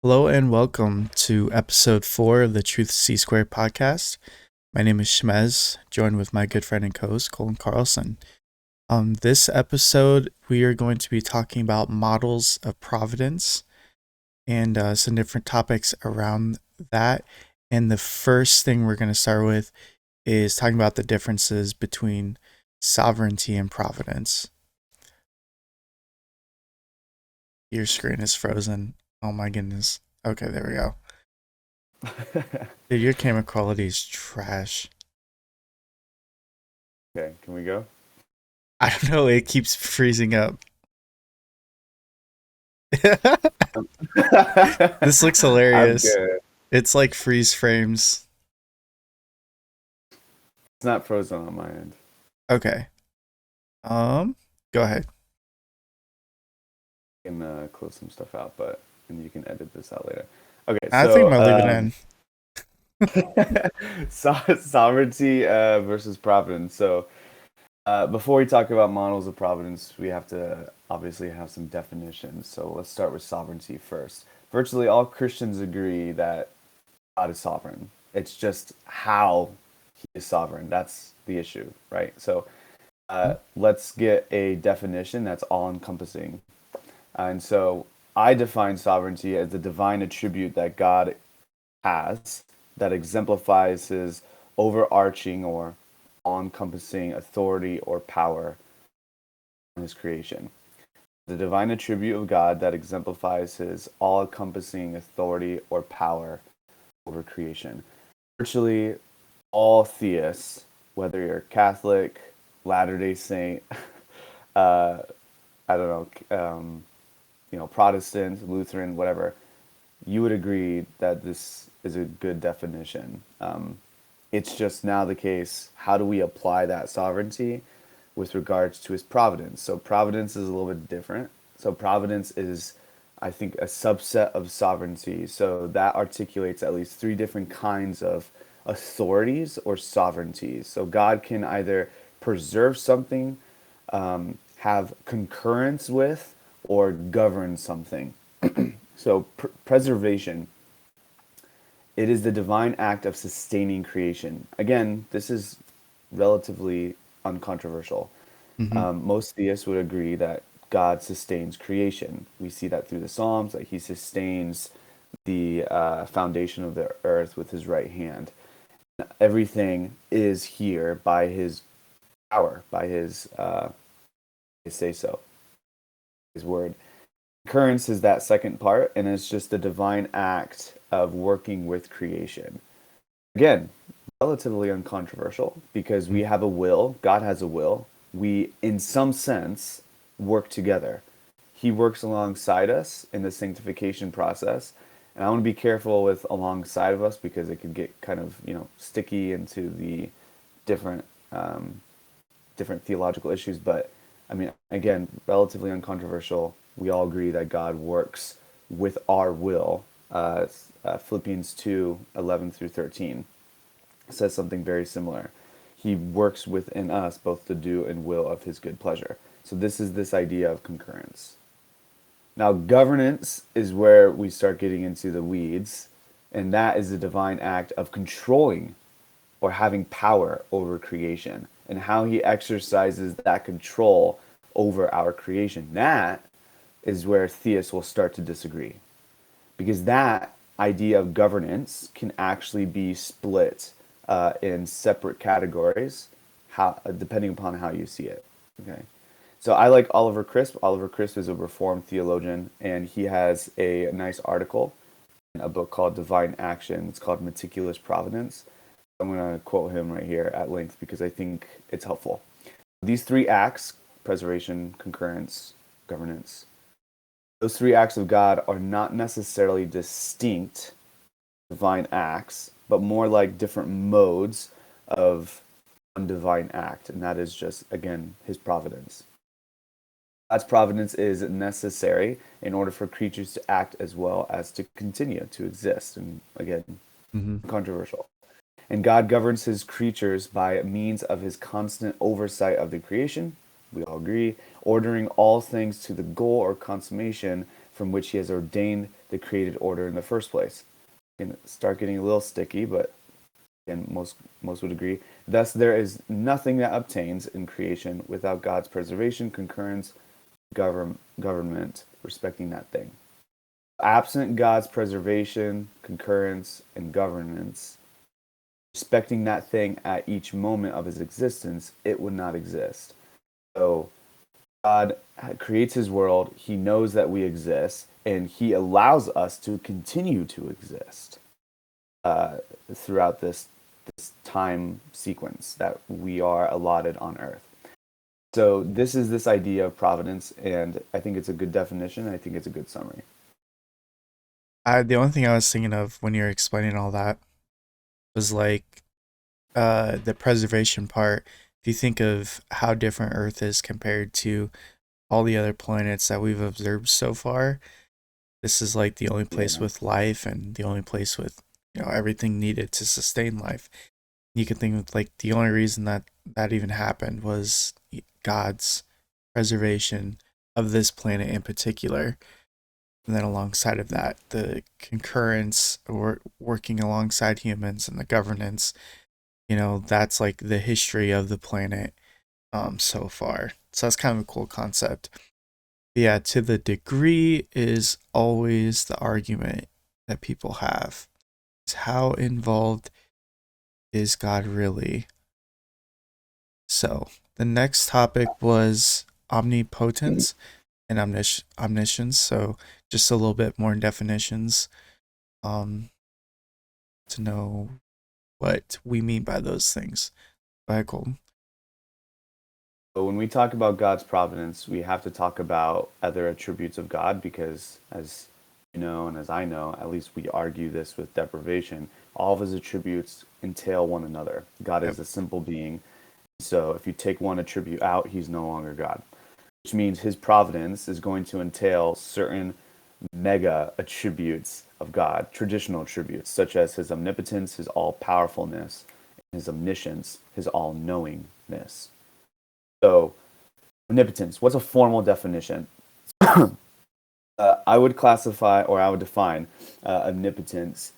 Hello and welcome to episode 4 of the Truth C Squared podcast. My name is Shmez, joined with my good friend and co-host Colin Carlson. On this episode, we are going to be talking about models of providence and some different topics around that. And the first thing we're going to start with is talking about the differences between sovereignty and providence. Your screen is frozen. Oh my goodness. Okay, there we go. Dude, your camera quality is trash. Okay, can we go? I don't know, it keeps freezing up. This looks I'm hilarious. good. It's like freeze frames. It's not frozen on my end. Okay. Go ahead. I can close some stuff out, but and you can edit this out later. Okay, I think I'm so gonna leave it in. sovereignty versus providence. So before we talk about models of providence, we have to obviously have some definitions. So let's start with sovereignty first. Virtually all Christians agree that God is sovereign. It's just how he is sovereign. That's the issue, right? So let's get a definition that's all encompassing. And so I define sovereignty as the divine attribute that God has that exemplifies his overarching or all encompassing authority or power on his creation. The divine attribute of God that exemplifies his all encompassing authority or power over creation. Virtually all theists, whether you're Catholic, Latter day Saint, uh, I don't know, Protestant, Lutheran, whatever, you would agree that this is a good definition. It's just now the case, how do we apply that sovereignty with regards to his providence? So providence is a little bit different. So providence is, I think, a subset of sovereignty. So that articulates at least three different kinds of authorities or sovereignties. So God can either preserve something, have concurrence with, or govern something. So preservation, it is the divine act of sustaining creation. Again, this is relatively uncontroversial. Mm-hmm. Most theists would agree that God sustains creation. We see that through the Psalms, that he sustains the foundation of the earth with his right hand. Everything is here by his power, by his say so, his word. Concurrence is that second part, and it's just the divine act of working with creation. Again, relatively uncontroversial because we have a will, God has a will. We, in some sense, work together. He works alongside us in the sanctification process. And I want to be careful with alongside of us because it could get kind of, sticky into the different different theological issues. But I mean, again, relatively uncontroversial. We all agree that God works with our will. Philippians 2:11 through 13 says something very similar. He works within us both to do and will of his good pleasure. So this is this idea of concurrence. Now, governance is where we start getting into the weeds, and that is the divine act of controlling or having power over creation and how he exercises that control over our creation. That is where theists will start to disagree because that idea of governance can actually be split in separate categories, depending upon how you see it. Okay, so I like Oliver Crisp. Oliver Crisp is a Reformed theologian, and he has a nice article in a book called Divine Action. It's called Meticulous Providence. I'm going to quote him right here at length because I think it's helpful. These three acts, preservation, concurrence, governance, those three acts of God are not necessarily distinct divine acts, but more like different modes of one divine act, and that is just, again, his providence. God's providence is necessary in order for creatures to act as well as to continue to exist. And again, Mm-hmm. controversial. And God governs his creatures by means of his constant oversight of the creation. We all agree, ordering all things to the goal or consummation from which he has ordained the created order in the first place. And start getting a little sticky, but and most would agree. Thus, there is nothing that obtains in creation without God's preservation, concurrence, government respecting that thing. Absent God's preservation, concurrence, and governance, respecting that thing at each moment of his existence, it would not exist. So God creates his world, he knows that we exist, and he allows us to continue to exist throughout this time sequence that we are allotted on earth. So this is this idea of providence, and I think it's a good definition, and I think it's a good summary. The only thing I was thinking of when you're explaining all that was like the preservation part. If you think of how different Earth is compared to all the other planets that we've observed so far, this is like the only place Yeah. with life and the only place with, everything needed to sustain life. You can think of like the only reason that that even happened was God's preservation of this planet in particular. And then alongside of that, the concurrence or working alongside humans and the governance, that's like the history of the planet so far. So that's kind of a cool concept. Yeah, to the degree is always the argument that people have. Is how involved is God really? So the next topic was omnipotence and omniscience. So just a little bit more definitions um, to know what we mean by those things. Go ahead, Colton. So when we talk about God's providence, we have to talk about other attributes of God because, as you know, and as I know, at least we argue this with deprivation, all of his attributes entail one another. God Yep. is a simple being. So if you take one attribute out, he's no longer God, which means his providence is going to entail certain mega attributes of God, traditional attributes, such as his omnipotence, his all powerfulness, his omniscience, his all knowingness. So, omnipotence, what's a formal definition? I would classify or I would define omnipotence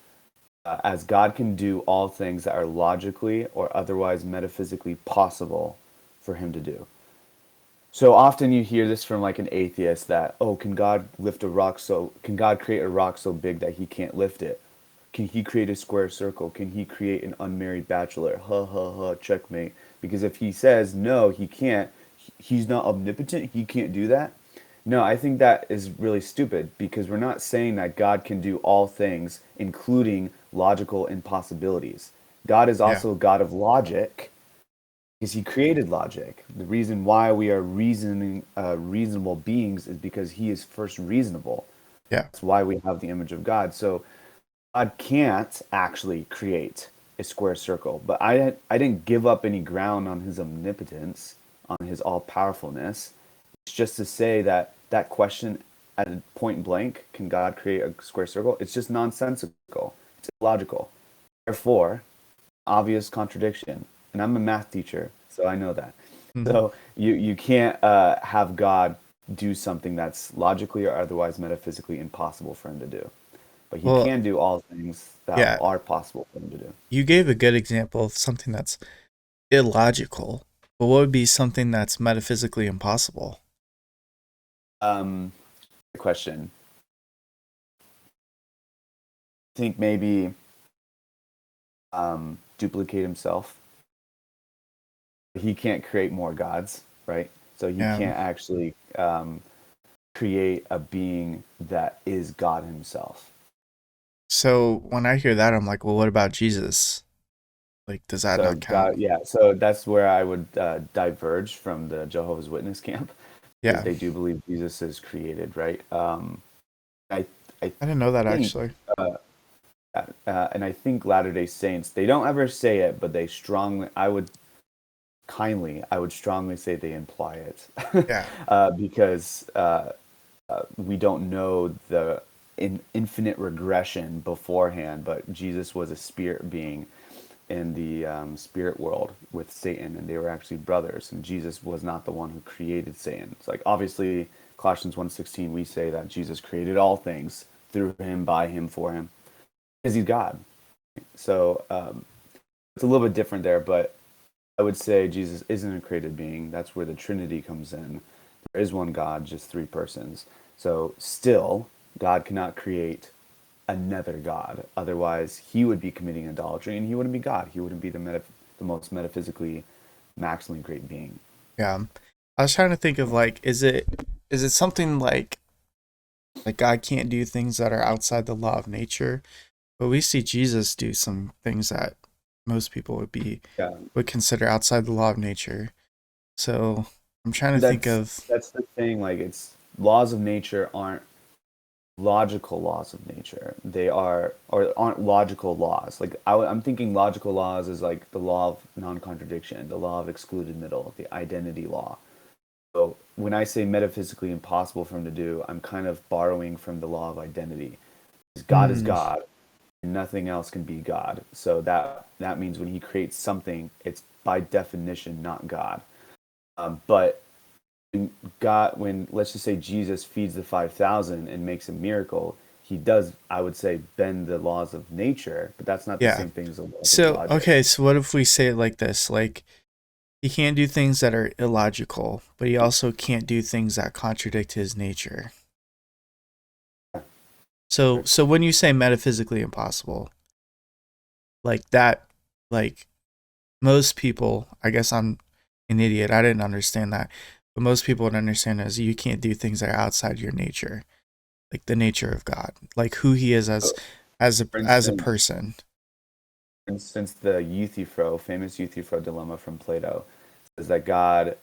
as God can do all things that are logically or otherwise metaphysically possible for him to do. So often you hear this from like an atheist that, oh, can God create a rock so big that he can't lift it? Can he create a square circle? Can he create an unmarried bachelor? Ha ha ha, checkmate. Because if he says no, he can't, he's not omnipotent, he can't do that. No, I think that is really stupid because we're not saying that God can do all things, including logical impossibilities. God is Yeah. also a God of logic because he created logic. The reason why we are reasonable beings is because he is first reasonable. Yeah. That's why we have the image of God. So God can't actually create a square circle, but I didn't give up any ground on his omnipotence, on his all powerfulness. It's just to say that that question at a point blank, can God create a square circle? It's just nonsensical. It's illogical. Therefore, obvious contradiction. And I'm a math teacher, so I know that. Mhm. So you can't have God do something that's logically or otherwise metaphysically impossible for him to do. But he Well, can do all things that yeah, are possible for him to do. you gave a good example of something that's illogical, but what would be something that's metaphysically impossible? Um, question. I think maybe duplicate himself. He can't create more gods, right? So he Yeah. can't actually create a being that is God himself. So when I hear that, I'm like, well, what about Jesus? Like, does that So not count? God, yeah. So that's where I would diverge from the Jehovah's Witness camp because Yeah. they do believe Jesus is created, right? I I I didn't know that think actually. uh, and I think Latter Day Saints they don't ever say it, but they strongly I would strongly say they imply it Yeah. because we don't know the infinite regression beforehand, but Jesus was a spirit being in the spirit world with Satan, and they were actually brothers. And Jesus was not the one who created Satan. It's like obviously Colossians 1:16, we say that Jesus created all things through him, by him, for him, because he's God. So it's a little bit different there, but I would say Jesus isn't a created being. That's where the Trinity comes in. There is one God, just three persons. So still, God cannot create another God. Otherwise, he would be committing idolatry, and he wouldn't be God. He wouldn't be the most metaphysically, maximally great being. Yeah. I was trying to think of like, is it something like God can't do things that are outside the law of nature? But we see Jesus do some things that most people Yeah, would consider outside the law of nature. So I'm trying to think that's of that's the thing. Like, it's laws of nature aren't logical laws of nature. They are, or aren't logical laws. Like I'm thinking logical laws is like the law of non-contradiction, the law of excluded middle, the identity law. So when I say metaphysically impossible for him to do, I'm kind of borrowing from the law of identity. Because God is mm, God, and nothing else can be God. So that means when he creates something, it's by definition not God. But when let's just say Jesus feeds the 5,000 and makes a miracle, he does, I would say, bend the laws of nature, but that's not the yeah. same thing as the laws of So logic. okay, so what if we say it like this? Like he can't do things that are illogical, but he also can't do things that contradict his nature. So when you say metaphysically impossible, like that, like most people, I guess I'm an idiot. I didn't understand that. But most people would understand as you can't do things that are outside your nature, like the nature of God, like who he is So, for as a instance, person. the Euthyphro, famous Euthyphro dilemma from Plato, says that God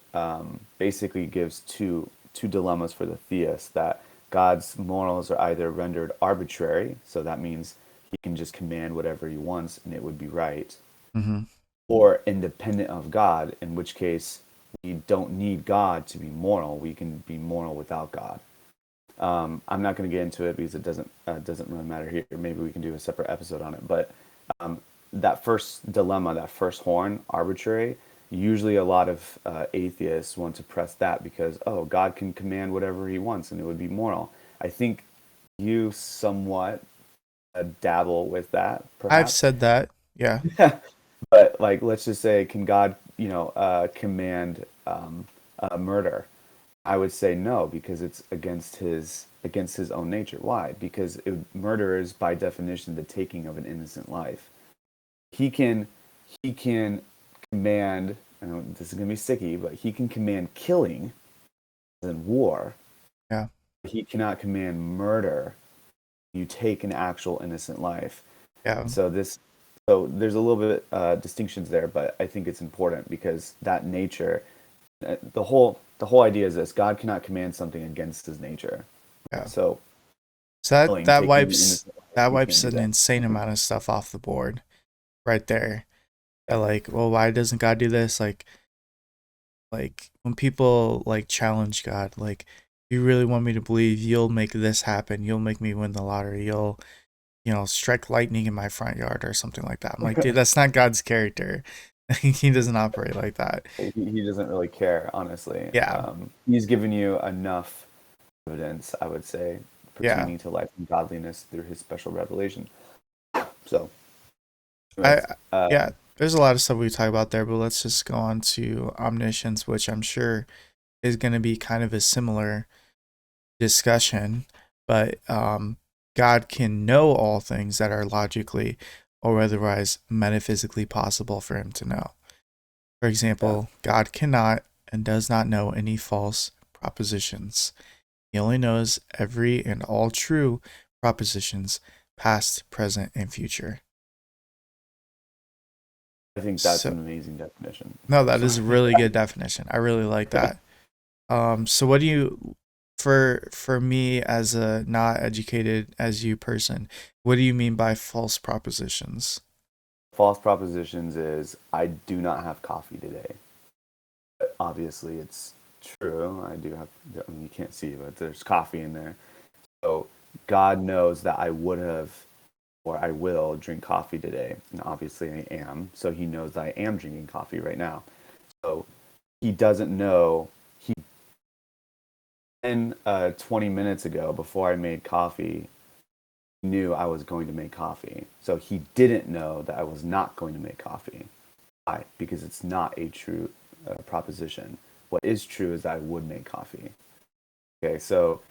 basically gives two dilemmas for the theist, that God's morals are either rendered arbitrary, so that means he can just command whatever he wants and it would be right, Mm-hmm. or independent of God, in which case we don't need God to be moral. We can be moral without God. I'm not going to get into it because it doesn't really matter here. Maybe we can do a separate episode on it. But um, that first dilemma, that first horn, arbitrary. Usually, a lot of atheists want to press that because, oh, God can command whatever He wants and it would be moral. I think you somewhat dabble with that, I've perhaps. said that. Yeah. But like, let's just say, can God, command murder? I would say no, because it's against his own nature. Why? Because murder is by definition the taking of an innocent life. He can he can command. I know this is gonna be sticky, but he can command killing in war. Yeah. He cannot command murder. You take an actual innocent life. Yeah. So there's a little bit distinctions there, but I think it's important because that nature, the whole idea is this: God cannot command something against his nature. Yeah. So So killing, taking an innocent life, that he can't wipes do an that. insane amount of stuff off the board right there. That like, well, why doesn't God do this? Like when people like challenge God, like you really want me to believe you'll make this happen, you'll make me win the lottery, you'll strike lightning in my front yard or something like that. I'm like, dude, that's not God's character. He doesn't operate like that. He doesn't really care, honestly. Yeah. He's given you enough evidence, I would say, Yeah. pertaining to life and godliness through his special revelation. So, I anyways, yeah, there's a lot of stuff we talk about there, but let's just go on to omniscience, which I'm sure is going to be kind of a similar discussion, but God can know all things that are logically or otherwise metaphysically possible for him to know. For yeah, example, God cannot and does not know any false propositions. He only knows every and all true propositions, past, present, and future. I think that's So, an amazing definition. no, that So, is a really good definition. I really like that. So what do you, for me as a not educated as you person, what do you mean by false propositions? false propositions is I do not have coffee today. But obviously, it's true. I do have. I mean, you can't see, but there's coffee in there. So God knows that I would have or I will drink coffee today. And obviously I am. So he knows that I am drinking coffee right now. So he doesn't know, he And 20 minutes ago, before I made coffee, he knew I was going to make coffee. So he didn't know that I was not going to make coffee. Why? Because it's not a true proposition. What is true is that I would make coffee. Okay, so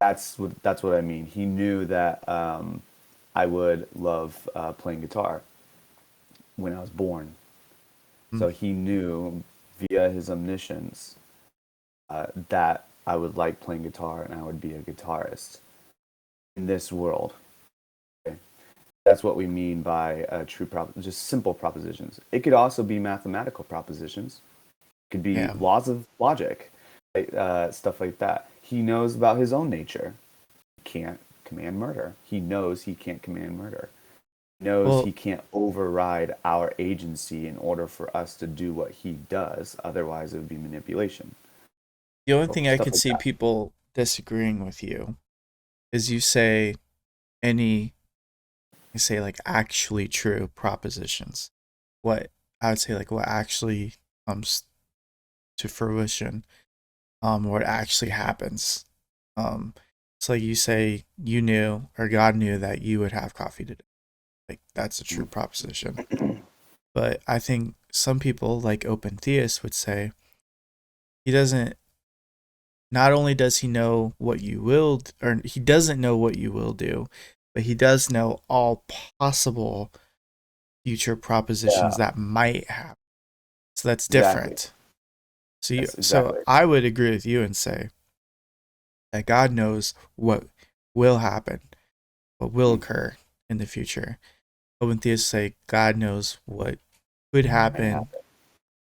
that's what I mean. He knew that I would love playing guitar when I was born. Mm. So he knew via his omniscience that I would like playing guitar and I would be a guitarist in this world. Okay? That's what we mean by just simple propositions. It could also be mathematical propositions. It could be Yeah. laws of logic, right? Stuff like that. He knows about his own nature. He can't command murder. He knows he can't command murder. He knows he Well, can't override our agency in order for us to do what he does. Otherwise, it would be manipulation. the only So thing I stuff could like see that. people disagreeing with you is you say any, you say like actually true propositions. What I would say like what actually comes to fruition, what actually happens. Um, so like you say you knew or God knew that you would have coffee today. Like that's a true proposition. But I think some people, like open theists, would say he doesn't. Not only does he know what you will, or he doesn't know what you will do, but he does know all possible future propositions Yeah, that might happen. So that's exactly. different. Yes, So exactly. I would agree with you and say that God knows what will happen, what will Mm. occur in the future. Open theists say God knows what could Might happen. happen.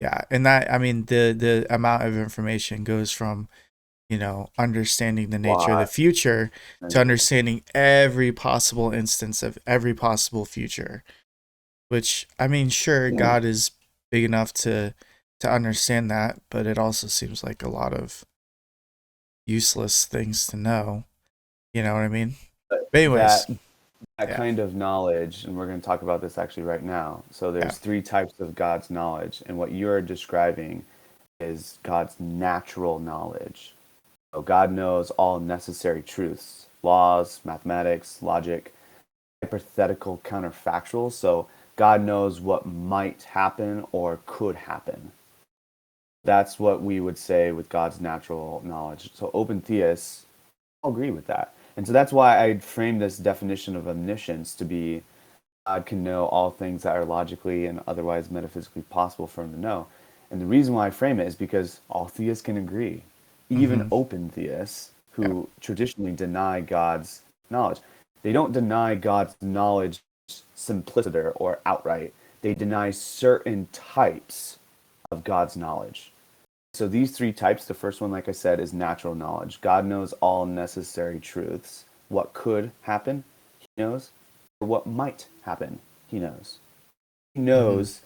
Yeah, and that I mean the amount of information goes from understanding the A nature of the lot. future to understanding every possible instance of every possible future. Which I mean, sure, God is big enough to understand that, but it also seems like a lot of useless things to know. You know what I mean? But But anyways, that yeah, kind of knowledge, and we're going to talk about this actually right now. So yeah. there's three types of God's knowledge, and what you're describing is God's natural knowledge. So God knows all necessary truths, laws, mathematics, logic, hypothetical counterfactuals. So God knows what might happen or could happen. That's what we would say with God's natural knowledge. So open theists all agree with that. And so that's why I frame this definition of omniscience to be God can know all things that are logically and otherwise metaphysically possible for him to know. And the reason why I frame it is because all theists can agree, even Mm-hmm. open theists Yeah. who traditionally deny God's knowledge. They don't deny God's knowledge simpliciter or outright. They deny certain types of God's knowledge. So these three types, the first one, like I said, is natural knowledge. God knows all necessary truths. What could happen, he knows. Or what might happen, he knows. He Mm-hmm. knows,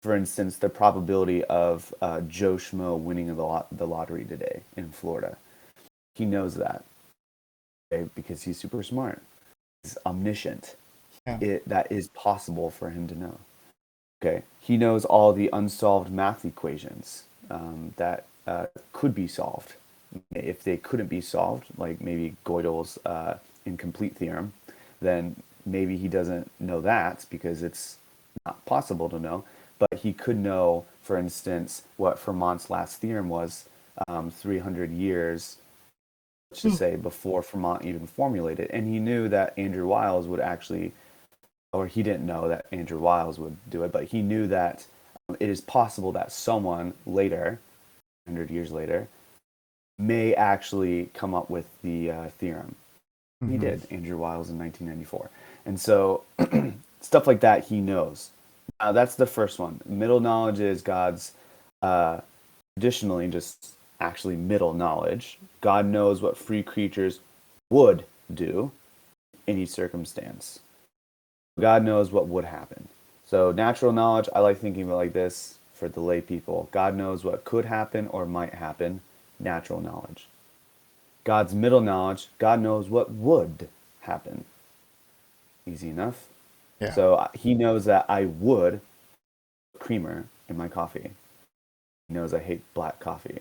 for instance, the probability of Joe Schmo winning the lottery today in Florida. He knows that, okay, because he's super smart. He's omniscient. Yeah. That is possible for him to know. Okay, he knows all the unsolved math equations that could be solved. If they couldn't be solved, like maybe Gödel's incomplete theorem, then maybe he doesn't know that because it's not possible to know. But he could know, for instance, what Fermat's last theorem was 300 years, let's just say, before Fermat even formulated. And he knew that Andrew Wiles would actually, or he didn't know that Andrew Wiles would do it, but he knew that it is possible that someone later, 100 years later, may actually come up with the theorem. He Mm-hmm. did, Andrew Wiles in 1994. And so stuff like that he knows. Now, that's the first one. Middle knowledge is God's uh, traditionally just actually middle knowledge. God knows what free creatures would do in each circumstance. God knows what would happen. So natural knowledge, I like thinking of it like this for the lay people. God knows what could happen or might happen. Natural knowledge. God's middle knowledge, God knows what would happen. Easy enough. Yeah. So he knows that I would put creamer in my coffee. He knows I hate black coffee.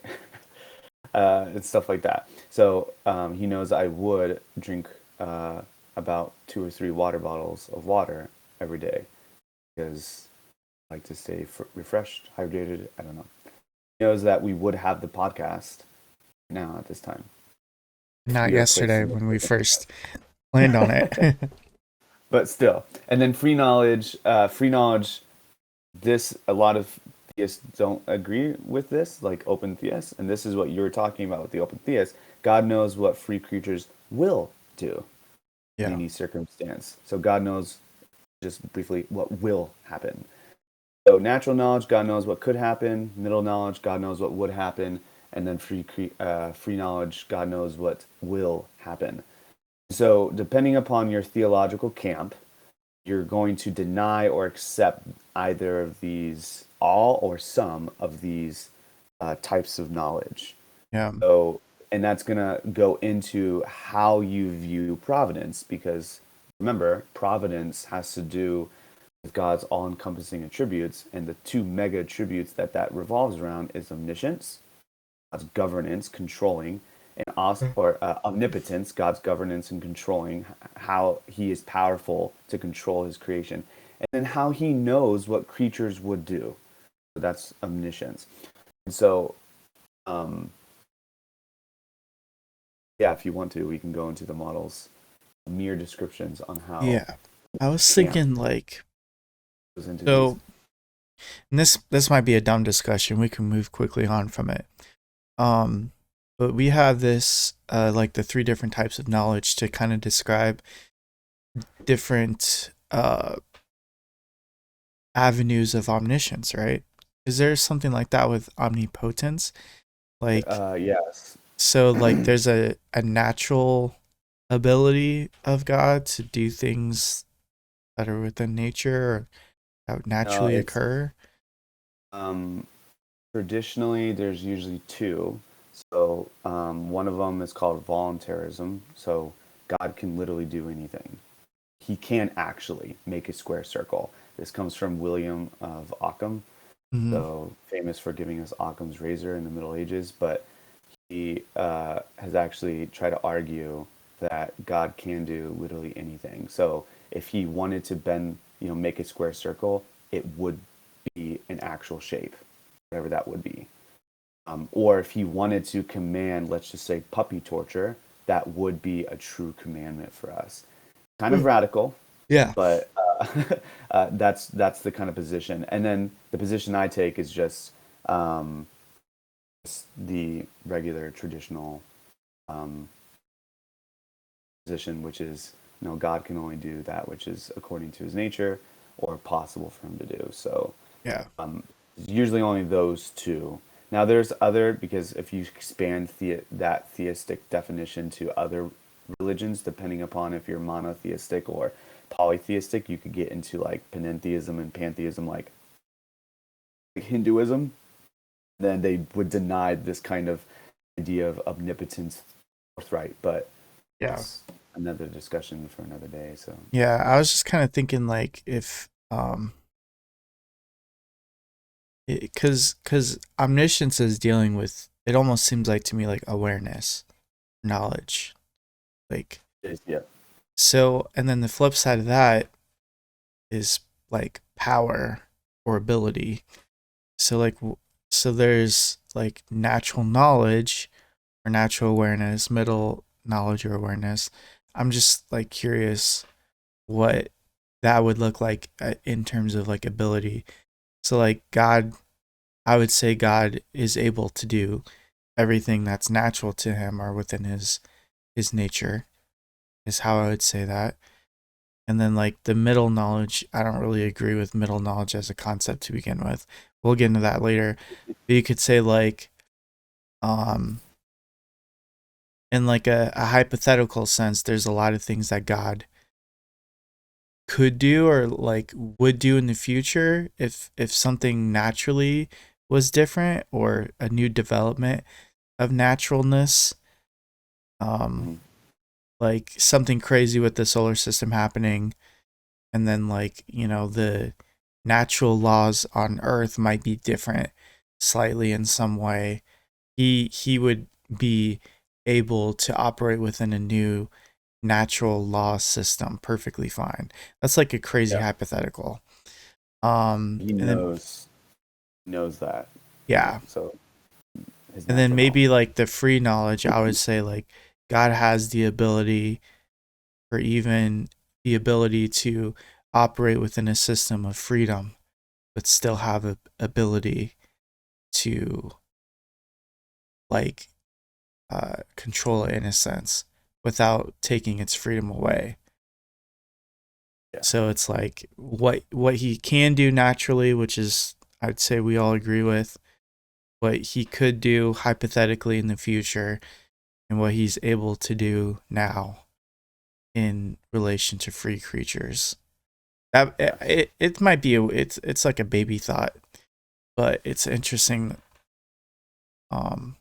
and stuff like that. So he knows I would drink about 2 or 3 water bottles of water every day because I like to stay refreshed, hydrated. I don't know. He knows that we would have the podcast now at this time if Not we were placed yesterday in the when we circumstance. first planned on it. But still, and then free knowledge. This a lot of theists don't agree with this, like open theists, and this is what you were talking about with the open theists. God knows what free creatures will do in Yeah. any circumstance. So God knows just briefly what will happen. So natural knowledge, God knows what could happen. Middle knowledge, God knows what would happen, and then free knowledge, God knows what will happen. So depending upon your theological camp, you're going to deny or accept either of these, all or some of these types of knowledge. Yeah. So, and that's going to go into how you view providence, because remember, providence has to do with God's all-encompassing attributes, and the two mega attributes that revolves around is omniscience, God's governance, controlling, and omnipotence, God's governance and controlling, how He is powerful to control His creation, and then how He knows what creatures would do. So that's omniscience. And so, um, yeah, if you want to, we can go into the models, mere descriptions on how Yeah. I was camp thinking like, goes into these. so, and this might be a dumb discussion. We can move quickly on from it. Um, but we have this like the three different types of knowledge to kind of describe different avenues of omniscience, right? Is there something like that with omnipotence? Like, Yes. so like there's a natural ability of God to do things that are within nature or that would No, naturally it's occur. um, traditionally there's usually two. So one of them is called voluntarism. So God can literally do anything. He can actually make a square circle. This comes from William of Ockham, Hmm. so famous for giving us Occam's razor in the Middle Ages. But he has actually tried to argue that God can do literally anything. So if he wanted to bend, make a square circle, it would be an actual shape, whatever that would be. Or if he wanted to command, let's just say puppy torture, that would be a true commandment for us. Kind of radical, Yeah. but that's the kind of position. And then the position I take is um, just the regular traditional um, position, which is God can only do that which is according to His nature or possible for Him to do. So Yeah. usually only those two. Now there's other, because if you expand that theistic definition to other religions, depending upon if you're monotheistic or polytheistic, you could get into like panentheism and pantheism, like Hinduism. Then they would deny this kind of idea of omnipotence forthright, but Yeah. that's another discussion for another day. So Yeah. I was just kind of thinking like if because omniscience is dealing with, it almost seems like to me like awareness, knowledge, like, yeah. so, and then the flip side of that is like power or ability. So like so there's like natural knowledge or natural awareness, middle knowledge or awareness. I'm just like curious what that would look like in terms of like ability. So like God, I would say God is able to do everything that's natural to him or within his nature is how I would say that. And then like the middle knowledge, I don't really agree with middle knowledge as a concept to begin with. We'll get into that later. But you could say like um in like a hypothetical sense, there's a lot of things that God could do or like would do in the future if something naturally was different or a new development of naturalness. Um Mhm. like something crazy with the solar system happening, and then like the natural laws on earth might be different slightly in some way. He would be able to operate within a new natural law system perfectly fine. That's like a crazy Yeah. hypothetical. He And then knows that, yeah, so his and then natural maybe knowledge. like the free knowledge, I would say like God has the ability, or even the ability to operate within a system of freedom, but still have a ability to like control it in a sense without taking its freedom away. Yeah. So it's like what he can do naturally, which is I'd say we all agree with, what he could do hypothetically in the future, and what he's able to do now in relation to free creatures. That Yes. it might be it's like a baby thought, but it's interesting um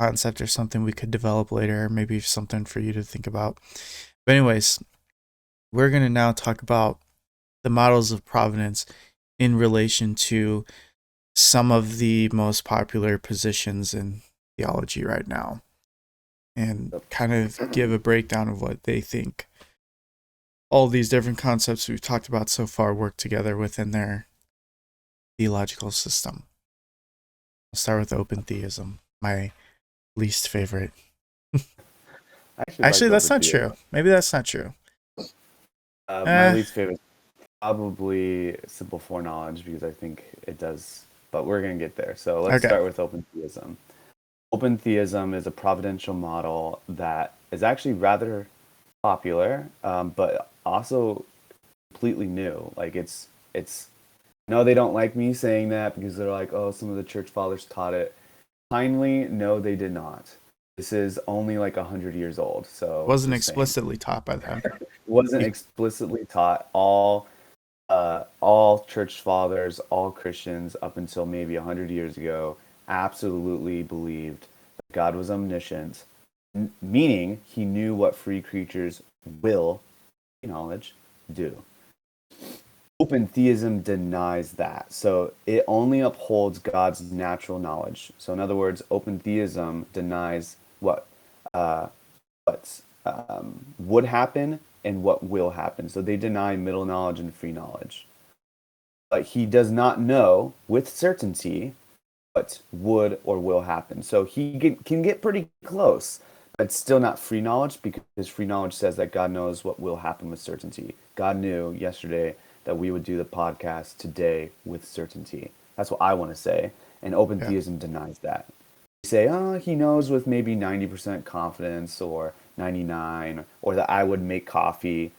concept or something we could develop later, maybe something for you to think about. But anyways, we're going to now talk about the models of providence in relation to some of the most popular positions in theology right now, and kind of give a breakdown of what they think all these different concepts we've talked about so far work together within their theological system. I'll start with open theism, my least favorite. I actually Actually, like that's open not theism. true. Maybe that's not true. My Eh, least favorite is probably simple foreknowledge because I think it does, but we're gonna get there. So let's okay. start with open theism. Open theism is a providential model that is actually rather popular, but also completely new. Like it's no, they don't like me saying that because they're like, oh, some of the church fathers taught it. Kindly, no, they did not. This is only like 100 years old. So Wasn't just saying, explicitly taught by them. it wasn't explicitly taught. All church fathers, all Christians up until maybe 100 years ago, absolutely believed that God was omniscient, meaning he knew what free creatures will, knowledge, do. Open theism denies that. So it only upholds God's natural knowledge. So in other words, open theism denies uh, what would happen and what will happen. So they deny middle knowledge and free knowledge. But he does not know with certainty what would or will happen. So he can get pretty close, but it's still not free knowledge because free knowledge says that God knows what will happen with certainty. God knew yesterday that we would do the podcast today with certainty. That's what I want to say. And open Yeah. theism denies that. They say, oh, he knows with maybe 90% confidence or 99, or that I would make coffee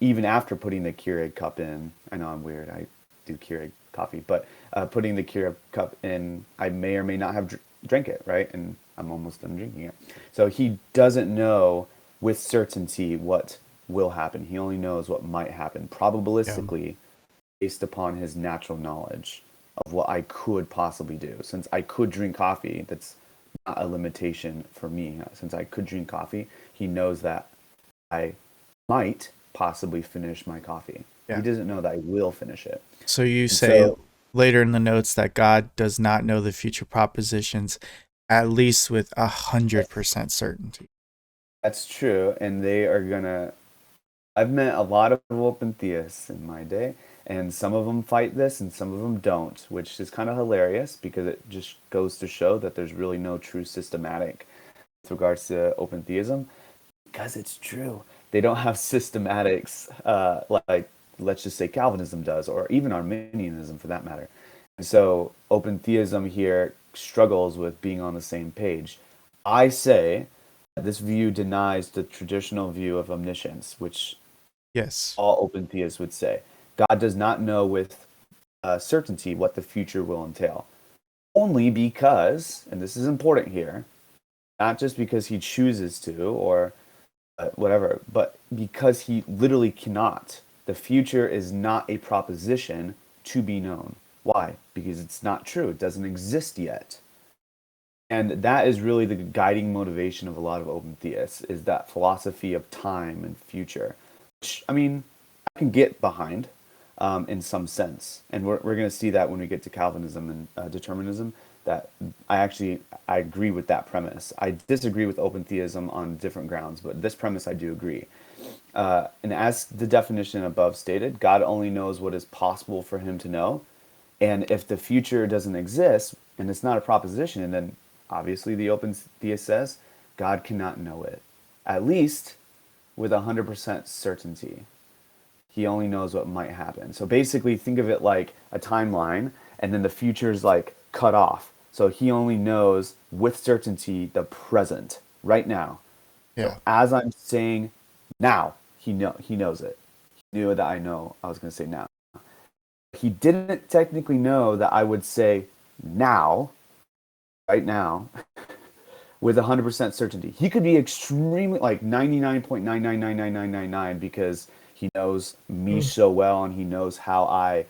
even after putting the Keurig cup in. I know I'm weird. I do Keurig coffee, but putting the Keurig cup in, I may or may not have drank it, right? And I'm almost done drinking it. So he doesn't know with certainty what will happen. He only knows what might happen, Yeah. probabilistically, based upon his natural knowledge of what I could possibly do. Since I could drink coffee, that's not a limitation for me. Since I could drink coffee, he knows that I might possibly finish my coffee. He Yeah. doesn't know that I will finish it. So you And say so later in the notes that God does not know the future propositions, at least with 100% certainty. that's true. And they are going to, I've met a lot of open theists in my day, and some of them fight this and some of them don't, which is kind of hilarious because it just goes to show that there's really no true systematic with regards to open theism because it's true. They don't have systematics like, let's just say, Calvinism does, or even Arminianism for that matter. And so open theism here struggles with being on the same page. I say that this view denies the traditional view of omniscience, which Yes. all open theists would say. God does not know with certainty what the future will entail. Only because, and this is important here, not just because he chooses to or whatever, but because he literally cannot. The future is not a proposition to be known. Why? Because it's not true. It doesn't exist yet. And that is really the guiding motivation of a lot of open theists is that philosophy of time and future, which, I mean, I can get behind in some sense. And we're going to see that when we get to Calvinism and determinism. that I agree with that premise. I disagree with open theism on different grounds, but this premise I do agree. And as the definition above stated, God only knows what is possible for him to know. And if the future doesn't exist and it's not a proposition, then obviously the open theist says God cannot know it, at least with 100% certainty. He only knows what might happen. So basically, think of it like a timeline, and then the future is like cut off. So he only knows with certainty the present, right now. So Yeah. as I'm saying now, he knows it. He knew that I was going to say now. He didn't technically know that I would say now, right now, with 100% certainty. He could be extremely like 99.9999999 because he knows me so well and he knows how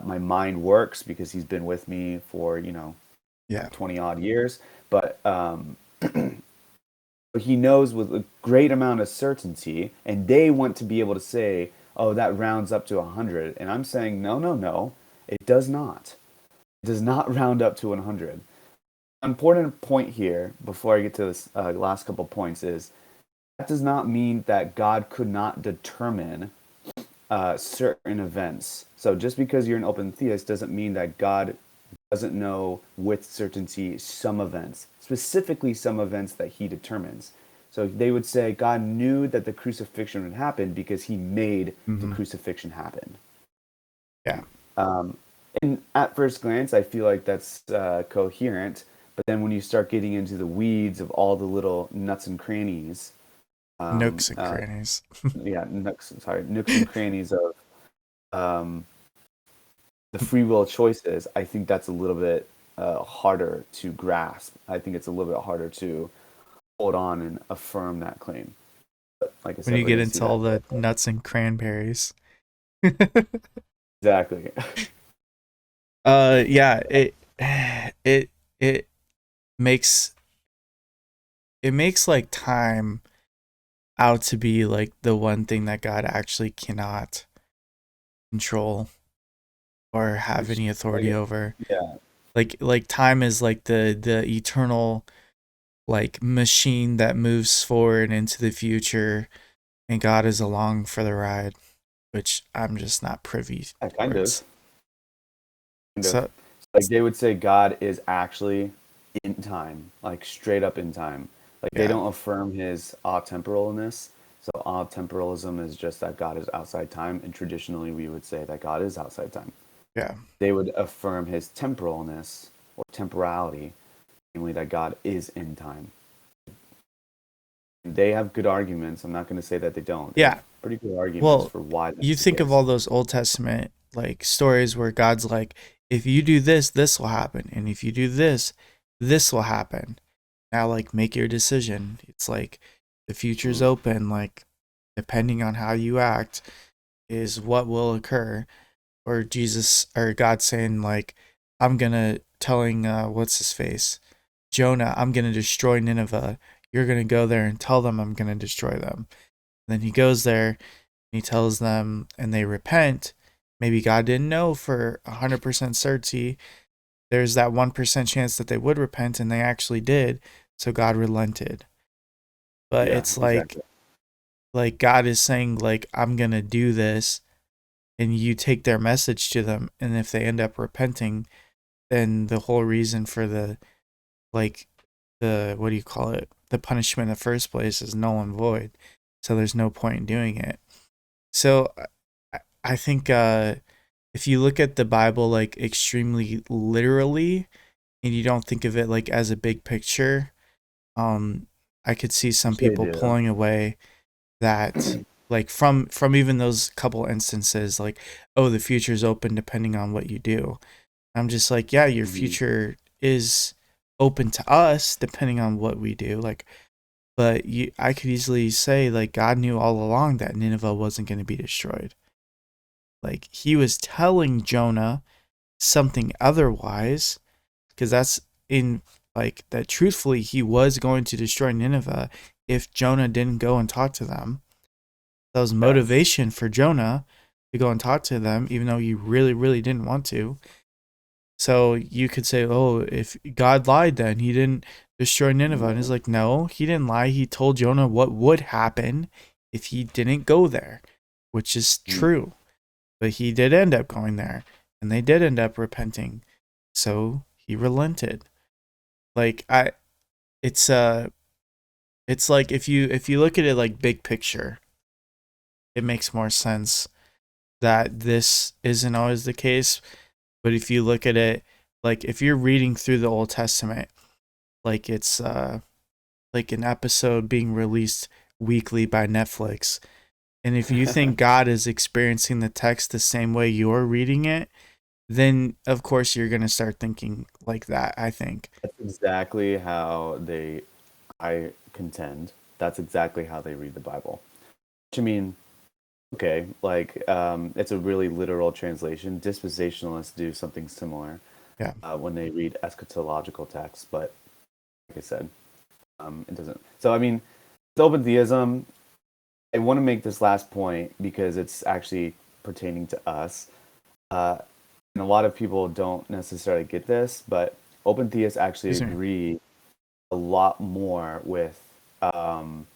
my mind works because he's been with me for, Yeah. 20 odd years. But he knows with a great amount of certainty, and they want to be able to say, oh, that rounds up to 100. And I'm saying, no, no, no, it does not. It does not round up to 100. Important point here before I get to this last couple points is that does not mean that God could not determine certain events. So just because you're an open theist doesn't mean that God doesn't know with certainty some events, specifically some events that he determines. So they would say God knew that the crucifixion would happen because he made the crucifixion happen. Yeah. And at first glance, I feel like that's coherent. But then when you start getting into the weeds of all the little nuts and crannies, Nooks and crannies. nooks and crannies of the free will choices, I think that's a little bit harder to grasp. I think it's a little bit harder to hold on and affirm that claim. But like I said, When you we're get going to see into all that. the nuts and cranberries. Exactly. Yeah, it it makes like time out to be like the one thing that God actually cannot control or have any authority over. Yeah. Like time is like the eternal like machine that moves forward into the future, and God is along for the ride, which I'm just not privy Kind of. towards. Kind of. So Like they would say God is actually in time, like straight up in time. Like they yeah, don't affirm his atemporalness. So atemporalism is just that God is outside time, and traditionally we would say that God is outside time. yeah, They would affirm his temporalness or temporality, namely that God is in time. They have good arguments. I'm not going to say that they don't. They have yeah. pretty good arguments Well, for why you that's the think of case. all those Old Testament like stories where God's like, if you do this, this will happen, and if you do this, this will happen. Now, like, make your decision. It's like the future's Mm. open. Like, depending on how you act, is what will occur. Or Jesus or God saying like, I'm gonna telling what's his face, Jonah, I'm gonna destroy Nineveh. You're gonna go there and tell them I'm gonna destroy them. And then he goes there and he tells them and they repent. Maybe God didn't know for 100% certainty. There's that 1% chance that they would repent and they actually did. So God relented. But Yeah, it's exactly. like God is saying like I'm going to do this, and you take their message to them, and if they end up repenting, then the whole reason for the like the what do you call it? The punishment in the first place is null and void. So there's no point in doing it. So I think if you look at the Bible like extremely literally and you don't think of it like as a big picture, um, I could see some Which they people do. pulling away that like from even those couple instances like, oh, the future's open depending on what you do. I'm just like, yeah, your Mhm. future is open to us depending on what we do. Like, but I could easily say like God knew all along that Nineveh wasn't going to be destroyed. Like he was telling Jonah something otherwise, because that's in like that truthfully he was going to destroy Nineveh if Jonah didn't go and talk to them. That was Yeah. motivation for Jonah to go and talk to them, even though he really, really didn't want to. So you could say, oh, if God lied, then he didn't destroy Nineveh. And it's No. like, no, he didn't lie. He told Jonah what would happen if he didn't go there, which is Mm. true. But he did end up going there, and they did end up repenting. So he relented. Like it's it's like if you look at it like big picture, it makes more sense that this isn't always the case. But if you look at it, like if you're reading through the Old Testament, like it's like an episode being released weekly by Netflix. And if you think God is experiencing the text the same way you're reading it, then of course you're going to start thinking like that, I think. That's exactly how I contend, that's exactly how they read the Bible. Which, I mean, okay, like, it's a really literal translation. Dispensationalists do something similar Yeah. when they read eschatological texts, but like I said, it doesn't. So, I mean, with open theism, I want to make this last point because it's actually pertaining to us. Uh, and a lot of people don't necessarily get this, but open theists actually Excuse me. agree a lot more with um,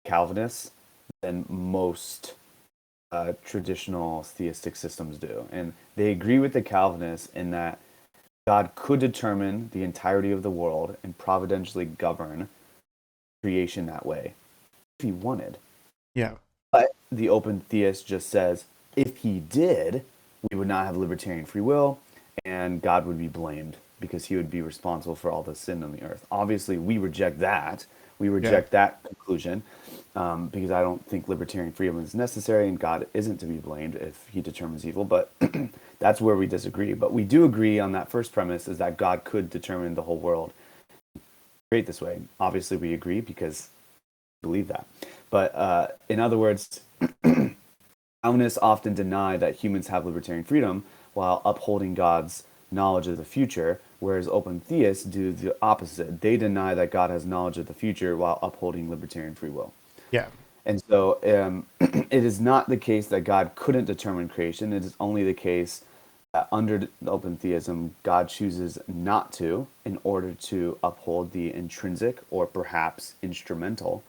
Calvinists than most traditional theistic systems do. And they agree with the Calvinists in that God could determine the entirety of the world and providentially govern creation that way if he wanted. Yeah. But the open theist just says, if he did, we would not have libertarian free will, and God would be blamed because he would be responsible for all the sin on the earth. Obviously, we reject that. We Yeah. reject that conclusion because I don't think libertarian freedom is necessary, and God isn't to be blamed if he determines evil. But that's where we disagree. But we do agree on that first premise, is that God could determine the whole world create this way. Obviously, we agree because we believe that. But in other words, Calvinists often deny that humans have libertarian freedom while upholding God's knowledge of the future, whereas open theists do the opposite. They deny that God has knowledge of the future while upholding libertarian free will. Yeah. And so it is not the case that God couldn't determine creation. It is only the case that under open theism, God chooses not to in order to uphold the intrinsic or perhaps instrumental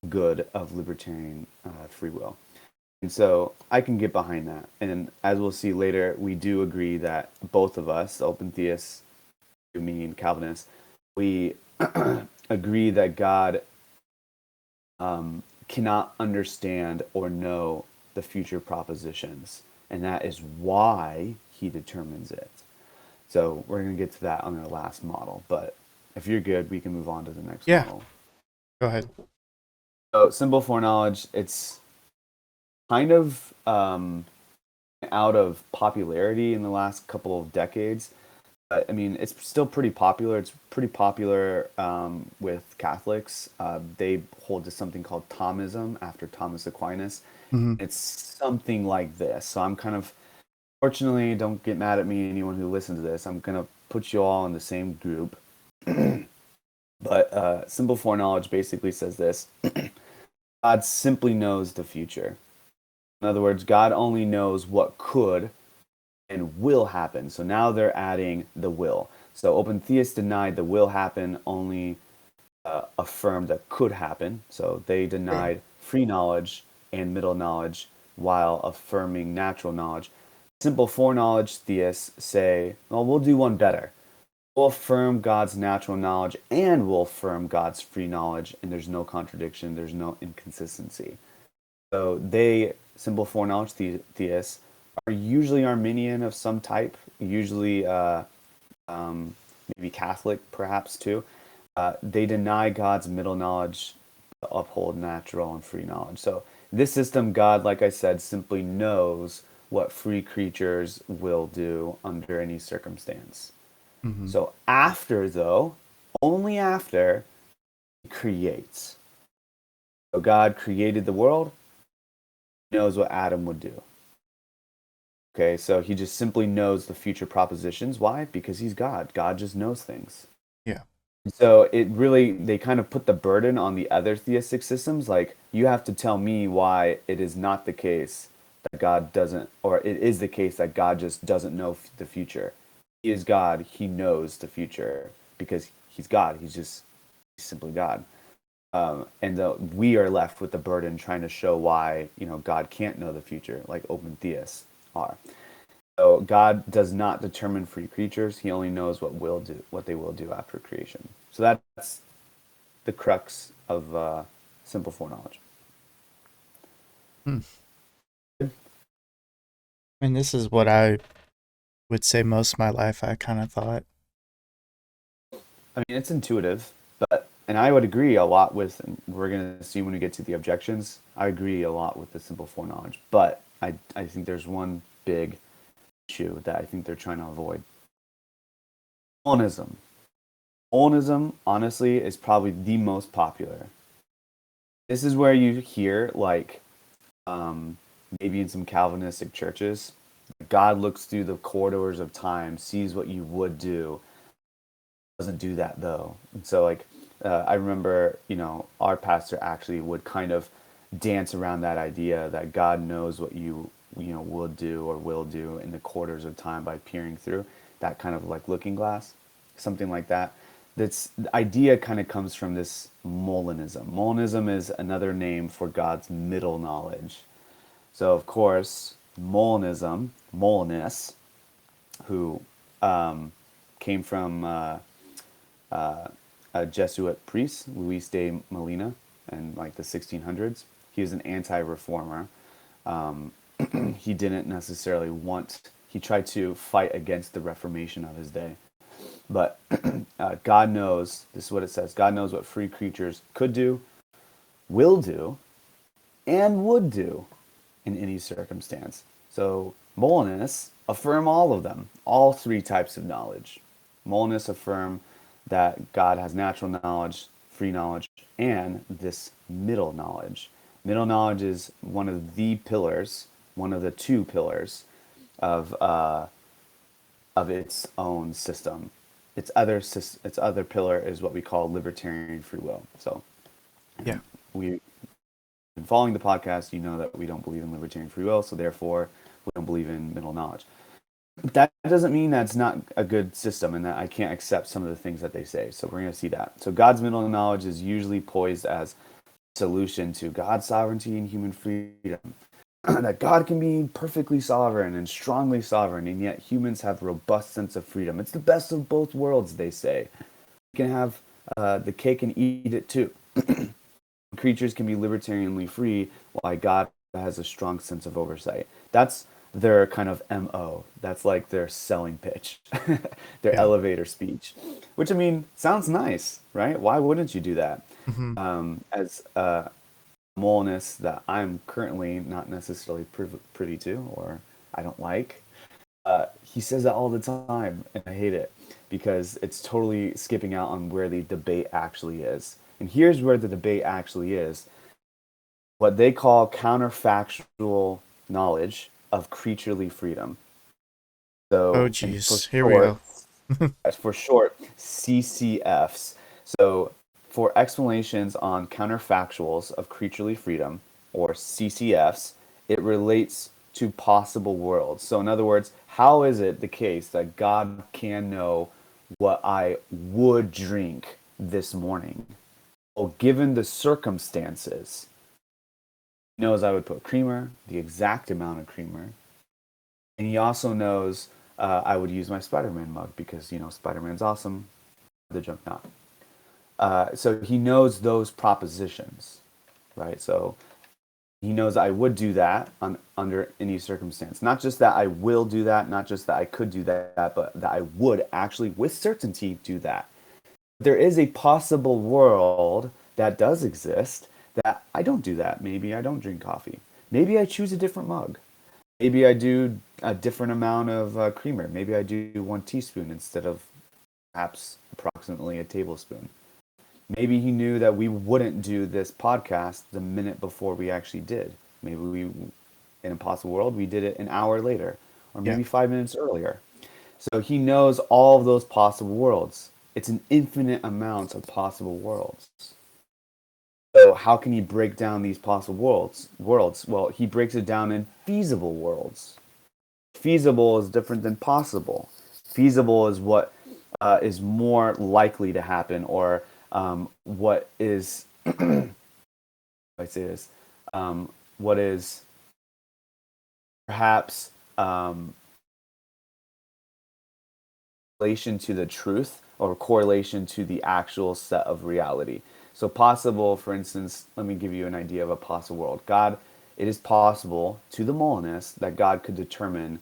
good of libertarian free will. And so I can get behind that. And as we'll see later, we do agree that both of us, open theists, me and Calvinists, we agree that God cannot understand or know the future propositions. And that is why he determines it. So we're going to get to that on our last model. But if you're good, we can move on to the next Yeah. model. Go ahead. So simple foreknowledge, it's kind of out of popularity in the last couple of decades. I mean, it's still pretty popular. It's pretty popular with Catholics. They hold to something called Thomism after Thomas Aquinas. Hmm. It's something like this. So I'm kind of, fortunately, don't get mad at me, anyone who listens to this. I'm going to put you all in the same group. But simple foreknowledge basically says this: God simply knows the future. In other words, God only knows what could and will happen. So now they're adding the will. So open theists denied the will happen, only affirmed that could happen. So they denied free knowledge and middle knowledge while affirming natural knowledge. Simple foreknowledge theists say, well, we'll do one better. We'll affirm God's natural knowledge and we'll affirm God's free knowledge, and there's no contradiction, there's no inconsistency. So they, simple foreknowledge theists, are usually Arminian of some type, usually maybe Catholic perhaps too. They deny God's middle knowledge, uphold natural and free knowledge. So this system, God, like I said, simply knows what free creatures will do under any circumstance. Hmm. So after, though, only after, he creates. So God created the world, he knows what Adam would do. Okay, so he just simply knows the future propositions. Why? Because he's God. God just knows things. Yeah. So it really, they kind of put the burden on the other theistic systems. Like, you have to tell me why it is not the case that God doesn't, or it is the case that God just doesn't know the future. he is God. He knows the future because he's God. He's simply God. And we are left with the burden trying to show why God can't know the future, like open theists are. So God does not determine free creatures. He only knows what they will do after creation. So that's the crux of simple foreknowledge. Hmm. I mean, this is what I would say most of my life I kind of thought. I mean, it's intuitive, and I would agree a lot with, and we're going to see when we get to the objections, I agree a lot with the simple foreknowledge. But I think there's one big issue that I think they're trying to avoid. Molanism. Molanism, honestly, is probably the most popular. This is where you hear, like, maybe in some Calvinistic churches, God looks through the corridors of time, sees what you would do, doesn't do that though. And so, like, I remember, our pastor actually would kind of dance around that idea that God knows what you would do or will do in the quarters of time by peering through that kind of like looking glass, something like that. The idea kind of comes from this Molanism. Molanism is another name for God's middle knowledge. So, of course, Molinists, who came from a Jesuit priest, Luis de Molina, in like the 1600s. He was an anti-reformer. He didn't necessarily he tried to fight against the Reformation of his day. But God knows, this is what it says, God knows what free creatures could do, will do, and would do in any circumstance. So Molinists affirm all of them, all three types of knowledge. Molinists affirm that God has natural knowledge, free knowledge, and this middle knowledge. Middle knowledge is one of the pillars, one of the two pillars of its own system. Its other pillar is what we call libertarian free will. So, Yeah. we been following the podcast, you know that we don't believe in libertarian free will, so therefore we don't believe in middle knowledge. That doesn't mean that's not a good system and that I can't accept some of the things that they say. So we're going to see that. So God's middle knowledge is usually poised as a solution to God's sovereignty and human freedom. That God can be perfectly sovereign and strongly sovereign, and yet humans have a robust sense of freedom. It's the best of both worlds, they say. You can have the cake and eat it too. Creatures can be libertarianly free, while God has a strong sense of oversight. That's their kind of MO. That's like their selling pitch, their Yeah. elevator speech, which, I mean, sounds nice, right? Why wouldn't you do that? Mm-hmm. As a Molinist that I'm currently not necessarily privy to, or I don't like, he says that all the time, and I hate it because it's totally skipping out on where the debate actually is. And here's where the debate actually is: what they call counterfactual knowledge of creaturely freedom. Oh, So, and geez. Here we go. for short, CCFs. So, for explanations on counterfactuals of creaturely freedom, or CCFs, it relates to possible worlds. So, in other words, how is it the case that God can know what I would drink this morning? Well, given the circumstances, he knows I would put creamer, the exact amount of creamer, and he also knows I would use my Spider-Man mug because Spider-Man's awesome, the junk not. So he knows those propositions, right? So he knows I would do that under any circumstance. Not just that I will do that, not just that I could do that, but that I would actually, with certainty, do that. There is a possible world that does exist that I don't do that. Maybe I don't drink coffee. Maybe I choose a different mug. Maybe I do a different amount of creamer. Maybe I do 1 teaspoon instead of perhaps approximately a tablespoon. Maybe he knew that we wouldn't do this podcast the minute before we actually did. Maybe in a possible world, we did it an hour later, or Yeah. maybe 5 minutes earlier. So he knows all of those possible worlds. It's an infinite amount of possible worlds. So how can he break down these possible worlds? Well, he breaks it down in feasible worlds. Feasible is different than possible. feasible is what is more likely to happen, or what is I say this, what is perhaps relation to the truth or correlation to the actual set of reality. So possible, for instance, let me give you an idea of a possible world. It is possible to the Molinists that God could determine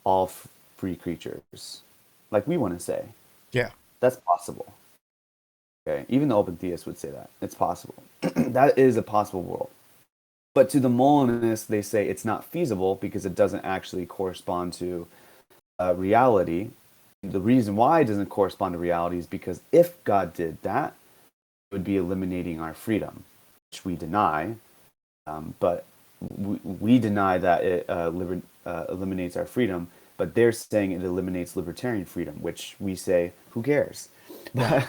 all free creatures, like we want to say. Yeah. That's possible. Okay, even the open theists would say that it's possible. That is a possible world. But to the Molinists, they say it's not feasible because it doesn't actually correspond to reality. The reason why it doesn't correspond to reality is because if God did that, it would be eliminating our freedom, which we deny. But we deny that it eliminates our freedom, but they're saying it eliminates libertarian freedom, which we say, who cares? Yeah.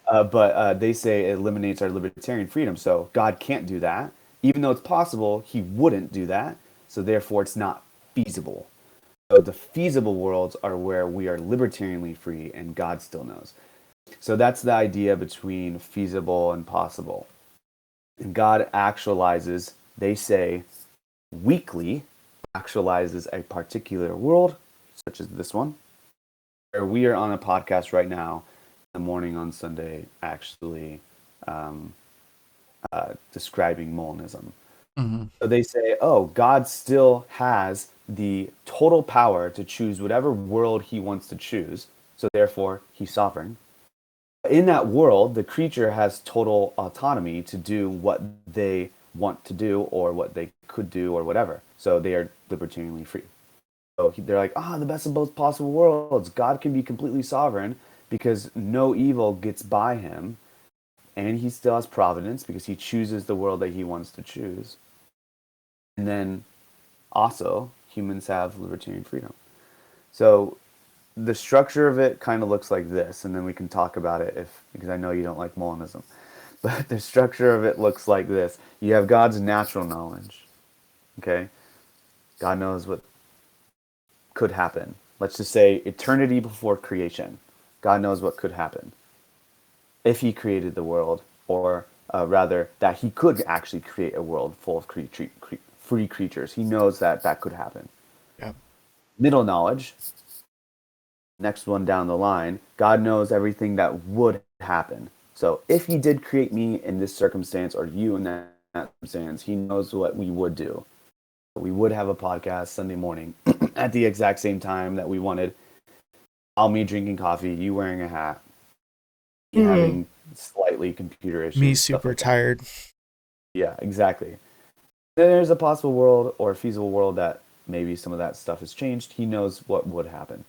But they say it eliminates our libertarian freedom. So God can't do that. Even though it's possible, he wouldn't do that. So therefore, it's not feasible. So the feasible worlds are where we are libertarianly free and God still knows. So that's the idea between feasible and possible. And God actualizes, they say, weekly, actualizes a particular world, such as this one, where we are on a podcast right now, in the morning on Sunday, actually describing Molanism. Mm-hmm. So they say, oh, God still has the total power to choose whatever world he wants to choose. So therefore, he's sovereign. In that world, the creature has total autonomy to do what they want to do or what they could do or whatever. So they are libertarianly free. So they're like, the best of both possible worlds. God can be completely sovereign because no evil gets by him. And he still has providence because he chooses the world that he wants to choose. And then also, humans have libertarian freedom. So the structure of it kind of looks like this, and then we can talk about it because I know you don't like Molinism. But the structure of it looks like this. You have God's natural knowledge. Okay? God knows what could happen. Let's just say eternity before creation. God knows what could happen if he created the world, or rather, that he could actually create a world full of free creatures. He knows that that could happen. Yeah. Middle knowledge, next one down the line, God knows everything that would happen. So if he did create me in this circumstance or you in that circumstance, he knows what we would do. We would have a podcast Sunday morning at the exact same time that we wanted. All me drinking coffee, you wearing a hat, me having slightly computer issues, Me stuff super like that. tired. Yeah, exactly. Then there's a possible world or a feasible world that maybe some of that stuff has changed. He knows what would happen.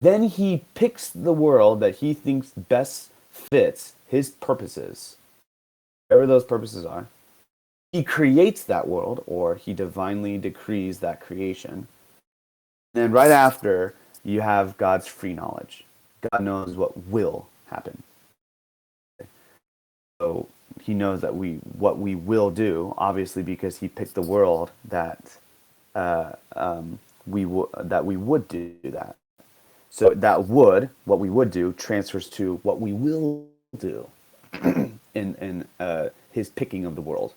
Then he picks the world that he thinks best fits his purposes, whatever those purposes are. He creates that world, or he divinely decrees that creation. Then right after, you have God's free knowledge. God knows what will happen. So he knows that what we will do, obviously, because he picked the world that we would do that. So that what we would do, transfers to what we will do in his picking of the world.